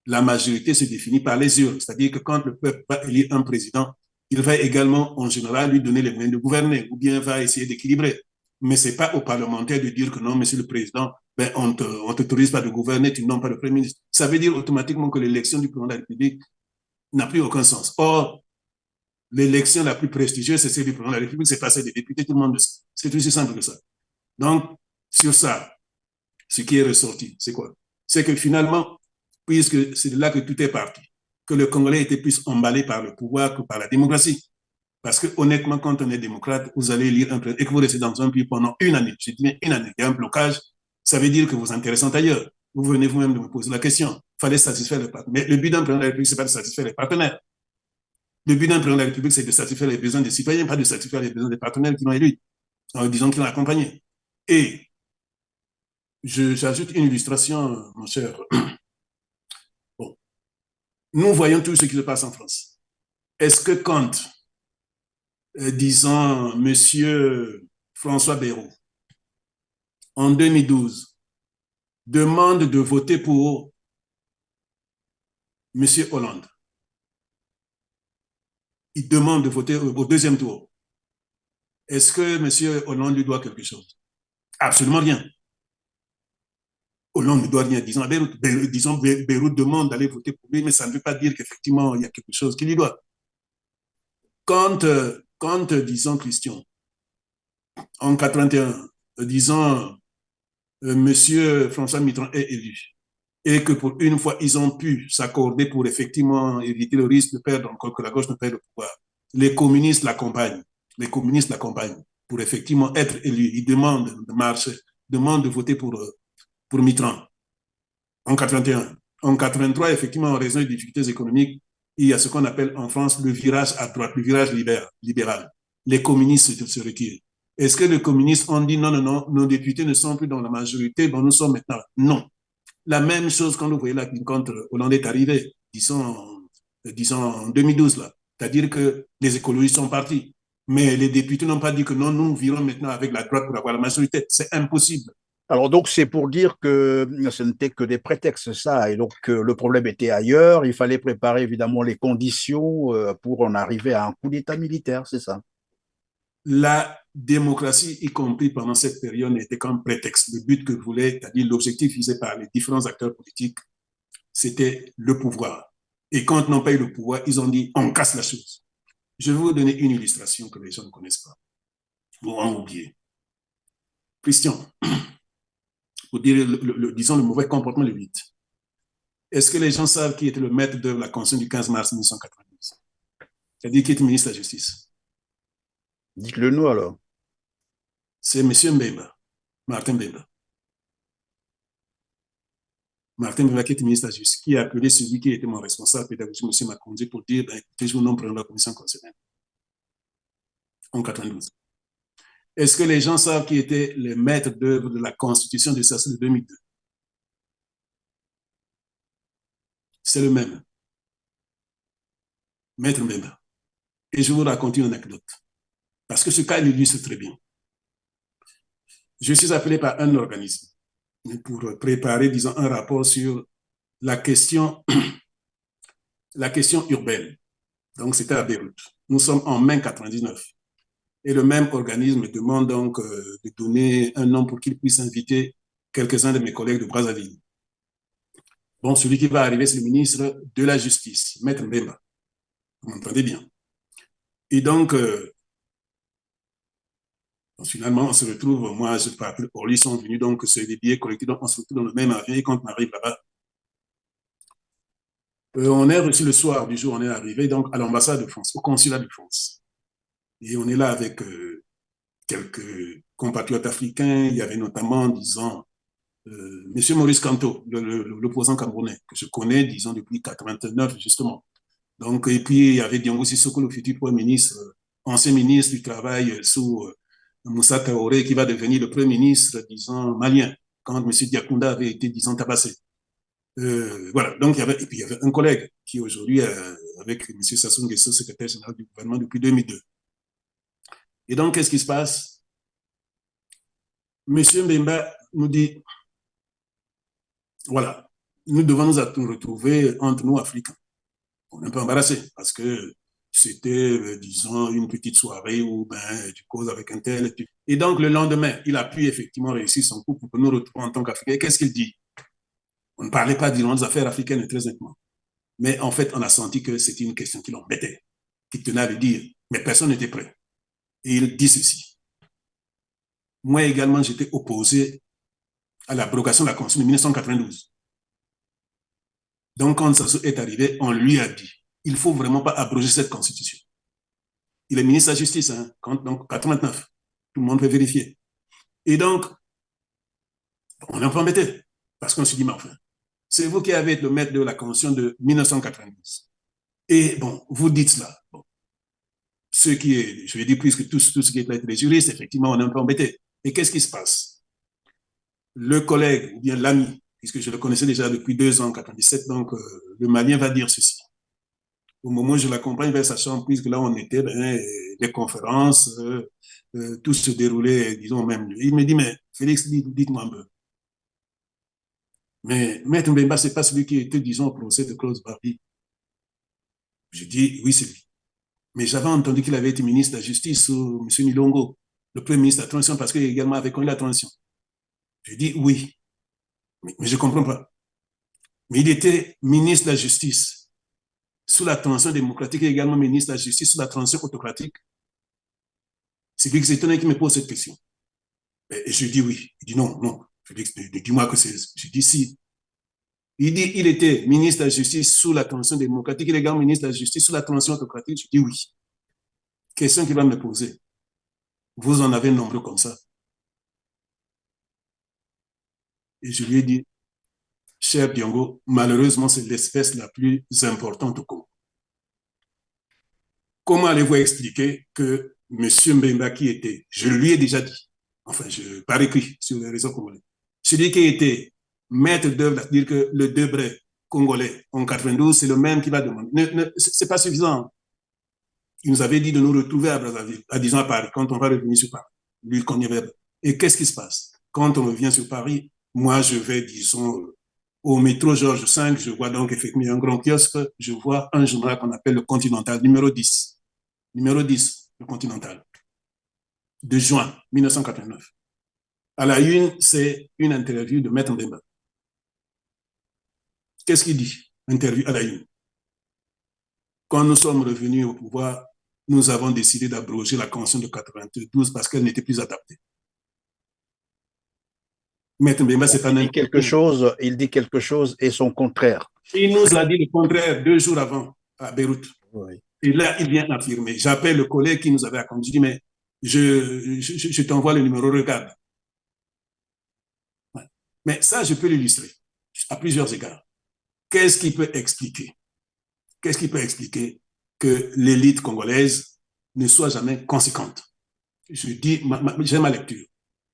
la majorité se définit par les urnes. C'est-à-dire que quand le peuple va élire un président, il va également, en général, lui donner les moyens de gouverner ou bien va essayer d'équilibrer. Mais ce n'est pas aux parlementaires de dire que non, monsieur le président, ben, on ne t'autorise pas de gouverner, tu n'as pas de premier ministre. Ça veut dire automatiquement que l'élection du président de la République n'a plus aucun sens. Or, l'élection la plus prestigieuse, c'est celle du président de la République, c'est pas celle des députés, tout le monde le sait. C'est aussi simple que ça. Donc, sur ça, ce qui est ressorti, c'est quoi? C'est que finalement, puisque c'est de là que tout est parti, que le Congolais était plus emballé par le pouvoir que par la démocratie. Parce que honnêtement, quand on est démocrate, vous allez lire un président et que vous restez dans un pays pendant une année, je dis bien une année, il y a un blocage, ça veut dire que vous intéressez ailleurs. Vous venez vous-même de me poser la question. Il fallait satisfaire les partenaires. Mais le but d'un président de la République, ce n'est pas de satisfaire les partenaires. Le but d'un président de la République, c'est de satisfaire les besoins des citoyens, pas de satisfaire les besoins des partenaires qui l'ont élu, disons qui l'ont accompagné. Et j'ajoute une illustration, mon cher. Bon. Nous voyons tout ce qui se passe en France. Est-ce que quand, disons, monsieur François Bayrou, en 2012, demande de voter pour monsieur Hollande, il demande de voter au deuxième tour, est-ce que monsieur Hollande lui doit quelque chose? Absolument rien. Hollande ne doit rien. Disons, Bayrou demande d'aller voter pour lui, mais ça ne veut pas dire qu'effectivement, il y a quelque chose qu'il lui doit. Quand disons, Christian, en 81, disons, monsieur François Mitterrand est élu, et que pour une fois, ils ont pu s'accorder pour effectivement éviter le risque de perdre encore que la gauche ne perde le pouvoir. Les communistes l'accompagnent. Les communistes l'accompagnent pour effectivement être élus. Ils demandent de marcher, demandent de voter pour Mitterrand en 81. En 83, effectivement, en raison des difficultés économiques, il y a ce qu'on appelle en France le virage à droite, le virage libéral. Les communistes se retirent. Est-ce que les communistes ont dit non, non, non, nos députés ne sont plus dans la majorité, bon, nous sommes maintenant. Non. La même chose quand vous voyez là, quand Hollande est arrivé, disons en 2012, là. C'est-à-dire que les écologistes sont partis. Mais les députés n'ont pas dit que non, nous virons maintenant avec la droite pour avoir la majorité. C'est impossible. Alors donc c'est pour dire que ce n'était que des prétextes, ça, et donc le problème était ailleurs, il fallait préparer évidemment les conditions pour en arriver à un coup d'État militaire, c'est ça? La démocratie, y compris pendant cette période, n'était qu'un prétexte. Le but que voulait, c'est-à-dire l'objectif visé par les différents acteurs politiques, c'était le pouvoir. Et quand ils n'ont pas eu le pouvoir, ils ont dit on casse la chose. Je vais vous donner une illustration que les gens ne connaissent pas ou ont oublié. Christian, pour dire, disons, le mauvais comportement le 8. Est-ce que les gens savent qui était le maître d'œuvre de la Constitution du 15 mars 1992? C'est-à-dire qui était ministre de la Justice? Dites-le nous alors. C'est M. Mbemba, Martin Mbemba. Martin Mbemba, qui était ministre de la Justice, qui a appelé celui qui était mon responsable pédagogique, M. Makonzi, pour dire ben, écoutez, je vous nomme président de la commission constitutionnelle en 92. Est-ce que les gens savent qui était le maître d'œuvre de la Constitution de SACE de 2002? C'est le même, Maître Mbemba. Et je vais vous raconter une anecdote. Parce que ce cas il illustre très bien. Je suis appelé par un organisme pour préparer, disons, un rapport sur la question, la question urbaine. Donc, c'était à Beyrouth. Nous sommes en mai 99. Et le même organisme me demande donc de donner un nom pour qu'il puisse inviter quelques-uns de mes collègues de Brazzaville. Bon, celui qui va arriver, c'est le ministre de la Justice, Maître Mbemba. Vous m'entendez bien. Et donc, finalement, on se retrouve, moi, je pars, ils sont venus, donc, c'est des billets collectés, donc on se retrouve dans le même avion, et quand on arrive là-bas, on est reçu le soir du jour, on est arrivé, donc, à l'ambassade de France, au consulat de France. Et on est là avec quelques compatriotes africains, il y avait notamment, disons, M. Maurice Kanto, l'opposant camerounais, que je connais, disons, depuis 89, justement. Donc, et puis, il y avait Diongo Sissoko, le futur Premier ministre, ancien ministre du Travail sous Moussa Traoré, qui va devenir le Premier ministre, disons, malien, quand M. Diakounda avait été, disons, tabassé. Voilà, donc et puis il y avait un collègue qui aujourd'hui, avec M. Sassou Nguesso, secrétaire général du gouvernement depuis 2002. Et donc, qu'est-ce qui se passe? Monsieur Mbemba nous dit, voilà, nous devons nous retrouver entre nous, Africains. On est un peu embarrassé parce que c'était, disons, une petite soirée où ben, tu causes avec un tel. Et donc, le lendemain, il a pu effectivement réussir son coup pour que nous retrouvions en tant qu'Africains. Qu'est-ce qu'il dit? On ne parlait pas des affaires africaines très nettement. Mais en fait, on a senti que c'était une question qui l'embêtait, qui tenait à le dire. Mais personne n'était prêt. Et il dit ceci. Moi également, j'étais opposé à l'abrogation de la Constitution de 1992. Donc, quand Sassou est arrivé, on lui a dit, il ne faut vraiment pas abroger cette Constitution. Il est ministre de la Justice, hein, donc 89. Tout le monde peut vérifier. Et donc, on est un peu embêté, parce qu'on se dit, mais enfin, c'est vous qui avez été le maître de la Constitution de 1992. Et bon, vous dites cela. Bon, ce qui est, je vais dire plus que tout ce qui est les juristes, effectivement, on est un peu embêté. Et qu'est-ce qui se passe? Le collègue, ou bien l'ami, puisque je le connaissais déjà depuis 2 ans, 97, donc le Malien va dire ceci. Au moment où je l'accompagne vers sa chambre, puisque là on était, ben, les conférences, tout se déroulait, disons, au même lieu. Il me dit, mais Félix, dites-moi un peu. Mais Maître Mbemba, ce n'est pas celui qui était, disons, au procès de Klaus Barbie. Je dis, oui, c'est lui. Mais j'avais entendu qu'il avait été ministre de la Justice sous M. Milongo, le premier ministre de la Transition, parce qu'il également avait connu la transition. Je dis, oui, mais je ne comprends pas. Mais il était ministre de la Justice sous la transition démocratique et également ministre de la Justice sous la transition autocratique. C'est lui qui s'étonne qui me pose cette question. Et je dis oui. Il dit non, non. Je dis, dis-moi que c'est. Je dis si. Il dit il était ministre de la Justice sous la transition démocratique, il est également ministre de la Justice sous la transition autocratique. Je dis oui. Question qu'il va me poser. Vous en avez nombreux comme ça. Et je lui ai dit, cher Diongo, malheureusement, c'est l'espèce la plus importante au Congo. Comment allez-vous expliquer que M. Mbemba qui était, je lui ai déjà dit, enfin, par écrit sur les réseaux congolais, celui qui était maître d'œuvre, c'est-à-dire que le Debré congolais en 92, c'est le même qui va demander. C'est pas suffisant. Il nous avait dit de nous retrouver à Brazzaville, disons à Paris, quand on va revenir sur Paris. Lui, il connaît. Et qu'est-ce qui se passe? Quand on revient sur Paris, moi, je vais, disons, au métro Georges V, je vois donc effectivement un grand kiosque, je vois un journal qu'on appelle le Continental, numéro 10. Numéro 10, le Continental, de juin 1989. À la une, c'est une interview de Maître Mbemba. Qu'est-ce qu'il dit? Interview à la une. Quand nous sommes revenus au pouvoir, nous avons décidé d'abroger la Constitution de 92 parce qu'elle n'était plus adaptée. Maître Mbemba, c'est un il dit quelque chose et son contraire. Il nous a dit le contraire 2 jours avant à Beyrouth. Oui. Et là, il vient affirmer. J'appelle le collègue qui nous avait accompagné. Je dis, mais je t'envoie le numéro, regarde. Ouais. Mais ça, je peux l'illustrer à plusieurs égards. Qu'est-ce qui peut expliquer? Qu'est-ce qui peut expliquer que l'élite congolaise ne soit jamais conséquente? Je dis, j'ai ma lecture.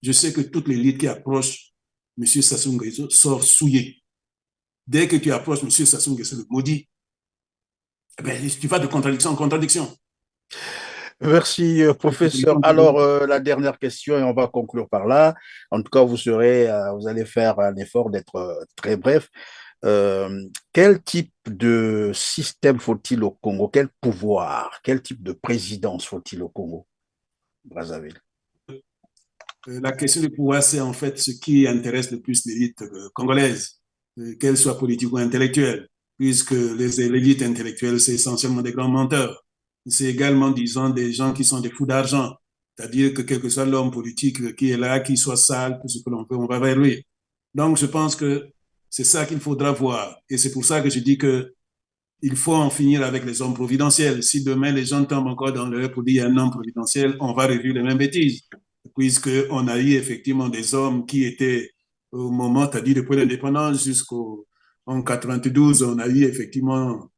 Je sais que toute l'élite qui approche M. Sassou Nguesso sort souillée. Dès que tu approches M. Sassou Nguesso, le maudit, eh bien, tu vas de contradiction en contradiction. Merci, professeur. Alors, la dernière question, et on va conclure par là. En tout cas, vous allez faire un effort d'être très bref. Quel type de système faut-il au Congo? Quel pouvoir? Quel type de présidence faut-il au Congo, Brazzaville? La question du pouvoir, c'est en fait ce qui intéresse le plus l'élite congolaise, qu'elle soit politique ou intellectuelle, puisque l'élite intellectuelle, c'est essentiellement des grands menteurs. C'est également, disons, des gens qui sont des fous d'argent. C'est-à-dire que quel que soit l'homme politique qui est là, qu'il soit sale, tout ce que l'on veut, on va vers lui. Donc, je pense que c'est ça qu'il faudra voir. Et c'est pour ça que je dis que il faut en finir avec les hommes providentiels. Si demain les gens tombent encore dans l'erreur pour dire qu'il y a un homme providentiel, on va revivre les mêmes bêtises. Puisqu'on a eu effectivement des hommes qui étaient au moment, c'est-à-dire depuis l'indépendance jusqu'en 92, on a eu effectivement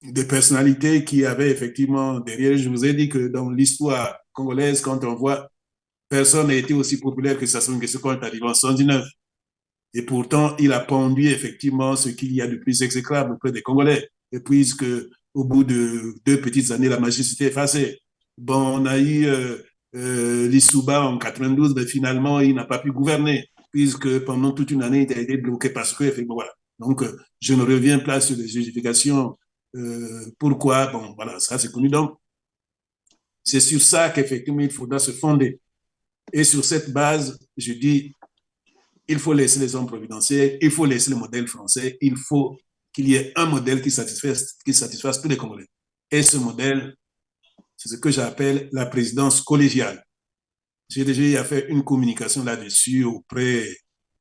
des personnalités qui avaient effectivement derrière. Je vous ai dit que dans l'histoire congolaise, quand on voit personne n'a été aussi populaire que Sassou Nguesso quand il est arrivé en 79. Et pourtant, il a pondu effectivement ce qu'il y a de plus exécrable auprès des Congolais. Et puisque au bout de 2 petites années, la magie s'était effacée. Bon, on a eu Lissouba en 92, mais finalement, il n'a pas pu gouverner, puisque pendant toute une année, il a été bloqué parce que, voilà. Donc, je ne reviens pas sur les justifications. Pourquoi? Bon, voilà, ça c'est connu. Donc, c'est sur ça qu'effectivement, il faudra se fonder. Et sur cette base, je dis, il faut laisser les hommes providentiels, il faut laisser le modèle français, il faut qu'il y ait un modèle qui satisfasse tous les Congolais. Et ce modèle, c'est ce que j'appelle la présidence collégiale. J'ai déjà fait une communication là-dessus auprès,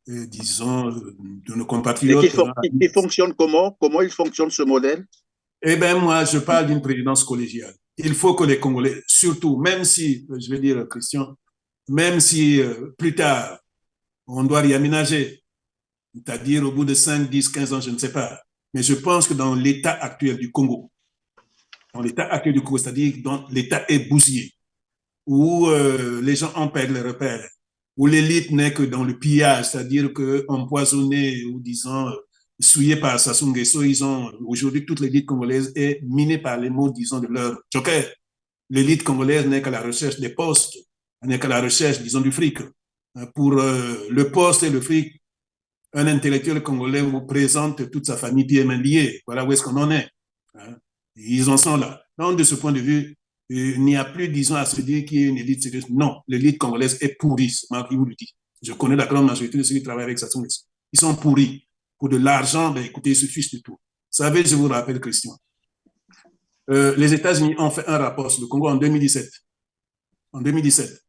disons, de nos Et compatriotes. qui fonctionne comment? Comment il fonctionne ce modèle? Eh bien, moi, je parle d'une présidence collégiale. Il faut que les Congolais, surtout, même si, je vais dire, Christian, même si plus tard, on doit réaménager, c'est-à-dire au bout de 5, 10, 15 ans, je ne sais pas. Mais je pense que dans l'état actuel du Congo, c'est-à-dire dans l'état est bousillé, où les gens en perdent les repères, où l'élite n'est que dans le pillage, c'est-à-dire qu'empoisonnés ou disons souillés par Sassou Nguesso, ils ont aujourd'hui toute l'élite congolaise est minée par les mots, disons, de leur joker. L'élite congolaise n'est qu'à la recherche des postes, n'est qu'à la recherche, disons, du fric. Pour le poste et le fric, un intellectuel congolais vous présente toute sa famille pieds et mains liés. Voilà où est-ce qu'on en est. Ils en sont là. Donc, de ce point de vue, il n'y a plus, disons, à se dire qu'il y a une élite sérieuse. Non, l'élite congolaise est pourrie, c'est moi qui vous le dis. Je connais la grande majorité de ceux qui travaillent avec Sassou Nguesso. Ils sont pourris. Pour de l'argent, ben, écoutez, ils se fichent de tout. Vous savez, je vous rappelle, Christian, les États-Unis ont fait un rapport sur le Congo en 2017. En 2017.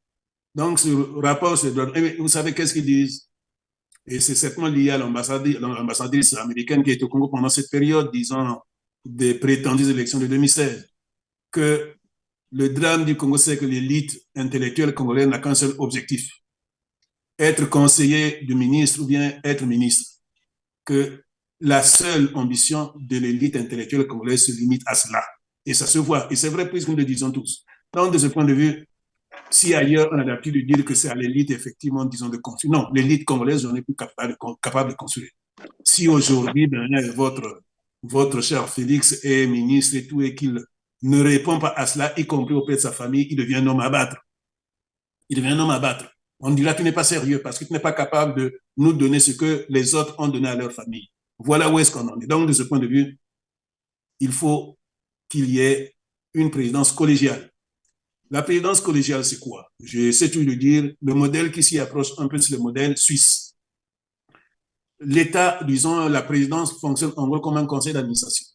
Donc, ce rapport, vous savez qu'est-ce qu'ils disent? Et c'est certainement lié à l'ambassadrice américaine qui est au Congo pendant cette période, disons, des prétendues élections de 2016, que le drame du Congo, c'est que l'élite intellectuelle congolaise n'a qu'un seul objectif, être conseiller du ministre ou bien être ministre. Que la seule ambition de l'élite intellectuelle congolaise se limite à cela. Et ça se voit. Et c'est vrai puisque nous le disons tous. Donc, de ce point de vue, si ailleurs on a l'habitude de dire que c'est à l'élite, effectivement, disons, de construire. Non, l'élite congolaise, on n'est plus capable de construire. Si aujourd'hui, ben, votre cher Félix est ministre et tout, et qu'il ne répond pas à cela, y compris auprès de sa famille, il devient un homme à battre. Il devient un homme à battre. On dira qu'il n'est pas sérieux parce qu'il n'est pas capable de nous donner ce que les autres ont donné à leur famille. Voilà où est-ce qu'on en est. Donc, de ce point de vue, il faut qu'il y ait une présidence collégiale. La présidence collégiale, c'est quoi? J'essaie toujours de dire, le modèle qui s'y approche un peu, c'est le modèle suisse. L'État, disons, la présidence fonctionne en gros comme un conseil d'administration.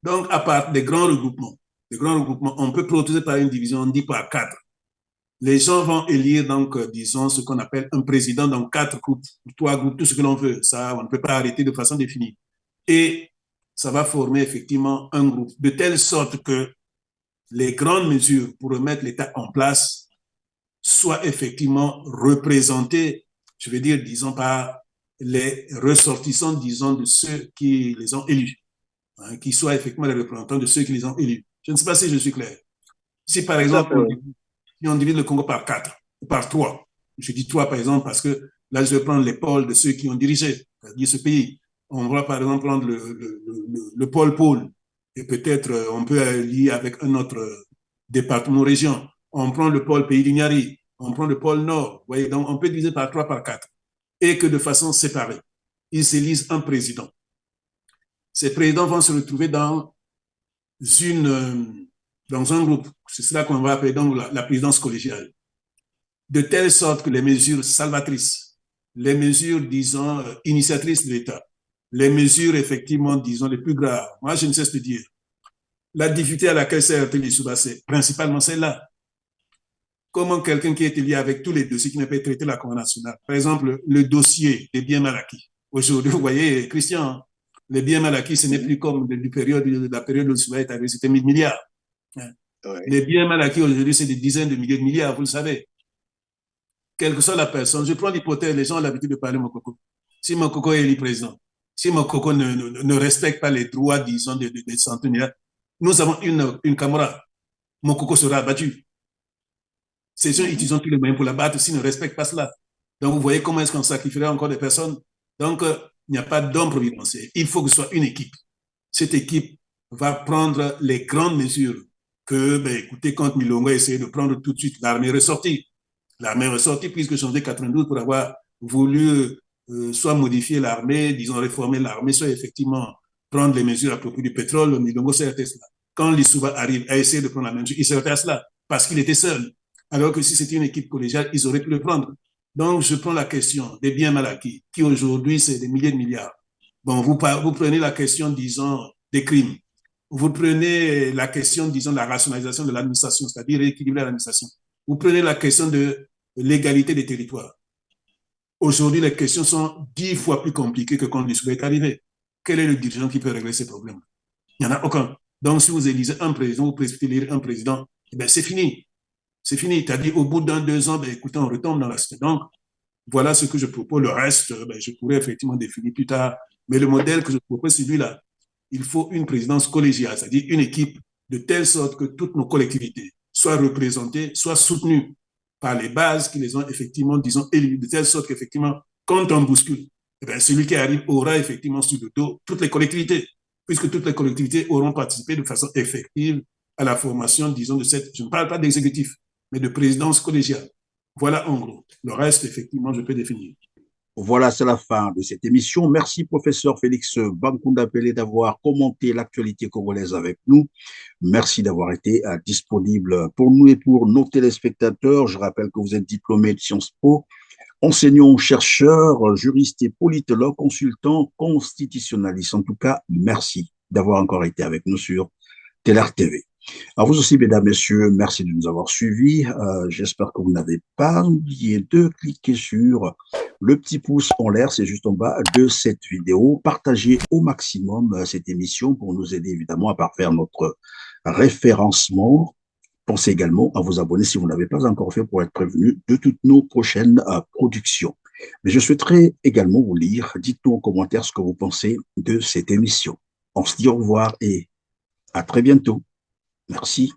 Donc, à part des grands regroupements, on peut procéder par une division, on dit par cadre. Les gens vont élire, donc, disons, ce qu'on appelle un président dans 4 groupes, 3 groupes, tout ce que l'on veut. Ça, on ne peut pas arrêter de façon définie. Et ça va former effectivement un groupe, de telle sorte que les grandes mesures pour remettre l'État en place soient effectivement représentées, je veux dire, disons, par les ressortissants, disons, de ceux qui les ont élus, hein, qui soient effectivement les représentants de ceux qui les ont élus. Je ne sais pas si je suis clair. Si, par exemple, on divise le Congo par 4 ou par 3, je dis 3, par exemple, parce que là, je vais prendre les pôles de ceux qui ont dirigé ce pays. On va, par exemple, prendre le pôle, et peut-être on peut lier avec un autre département ou région. On prend le pôle pays du Niari, on prend le pôle Nord. Vous voyez, donc on peut diviser par 3, par 4. Et que de façon séparée, ils élisent un président. Ces présidents vont se retrouver dans un groupe. C'est cela qu'on va appeler donc la présidence collégiale. De telle sorte que les mesures salvatrices, les mesures, disons, initiatrices de l'État, les mesures, effectivement, disons, les plus graves, moi, je ne cesse de dire, la difficulté à laquelle s'est heurté l'Issouba, c'est principalement celle-là. Comment quelqu'un qui est lié avec tous les dossiers qui n'a pas traité la Cour nationale, par exemple, le dossier des biens mal acquis. Aujourd'hui, vous voyez, Christian, les biens mal acquis, ce n'est plus comme la période où l'Issouba est arrivé, c'était 1000 milliards. Oui. Les biens mal acquis aujourd'hui, c'est des dizaines de milliers de milliards, vous le savez. Quelle que soit la personne, je prends l'hypothèse, les gens ont l'habitude de parler Mokoko. Si Mokoko est élu président, si Mokoko ne respecte pas les droits, disons, des centenaires, nous avons une camarade. Mokoko sera abattu. Ces gens utilisent tous les moyens pour l'abattre s'ils ne respectent pas cela. Donc, vous voyez comment est-ce qu'on sacrifierait encore des personnes. Donc, il n'y a pas d'homme providentiel. Il faut que ce soit une équipe. Cette équipe va prendre les grandes mesures que, ben, écoutez, quand Milongo a essayé de prendre tout de suite, l'armée est ressortie. L'armée est ressortie puisque changer 92 pour avoir voulu soit modifier l'armée, disons réformer l'armée, soit effectivement prendre les mesures à propos du pétrole, Milongo s'est arrêté à cela. Quand Lissouba arrive à essayer de prendre la même chose, il s'est arrêté à cela parce qu'il était seul. Alors que si c'était une équipe collégiale, ils auraient pu le prendre. Donc, je prends la question des biens mal acquis, qui aujourd'hui, c'est des milliers de milliards. Bon, vous prenez la question, disons, des crimes. Vous prenez la question, disons, de la rationalisation de l'administration, c'est-à-dire rééquilibrer l'administration. Vous prenez la question de l'égalité des territoires. Aujourd'hui, les questions sont 10 fois plus compliquées que quand Lissouba est arrivé. Quel est le dirigeant qui peut régler ces problèmes? Il n'y en a aucun. Donc, si vous élisez un président, vous préférez un président, eh bien, c'est fini. C'est fini. C'est-à-dire, au bout d'un, 2 ans, ben, écoutez, on retombe dans la situation. Donc, voilà ce que je propose. Le reste, ben, je pourrais effectivement définir plus tard. Mais le modèle que je propose, c'est celui-là. Il faut une présidence collégiale, c'est-à-dire une équipe de telle sorte que toutes nos collectivités soient représentées, soient soutenues par les bases qui les ont effectivement, disons, élues, de telle sorte qu'effectivement, quand on bouscule, eh bien, celui qui arrive aura effectivement sur le dos toutes les collectivités, puisque toutes les collectivités auront participé de façon effective à la formation, disons, de cette, je ne parle pas d'exécutif, mais de présidence collégiale. Voilà en gros. Le reste, effectivement, je peux définir. Voilà, c'est la fin de cette émission. Merci, professeur Félix Bankunda Pelé, d'avoir commenté l'actualité congolaise avec nous. Merci d'avoir été disponible pour nous et pour nos téléspectateurs. Je rappelle que vous êtes diplômé de Sciences Po, enseignant, chercheur, juriste et politologue, consultant constitutionnaliste. En tout cas, merci d'avoir encore été avec nous sur Teler TV. À vous aussi, mesdames, messieurs, merci de nous avoir suivis. J'espère que vous n'avez pas oublié de cliquer sur le petit pouce en l'air, c'est juste en bas de cette vidéo. Partagez au maximum cette émission pour nous aider évidemment à parfaire notre référencement. Pensez également à vous abonner si vous n'avez pas encore fait pour être prévenu de toutes nos prochaines productions. Mais je souhaiterais également vous lire. Dites-nous en commentaire ce que vous pensez de cette émission. On se dit au revoir et à très bientôt. Merci.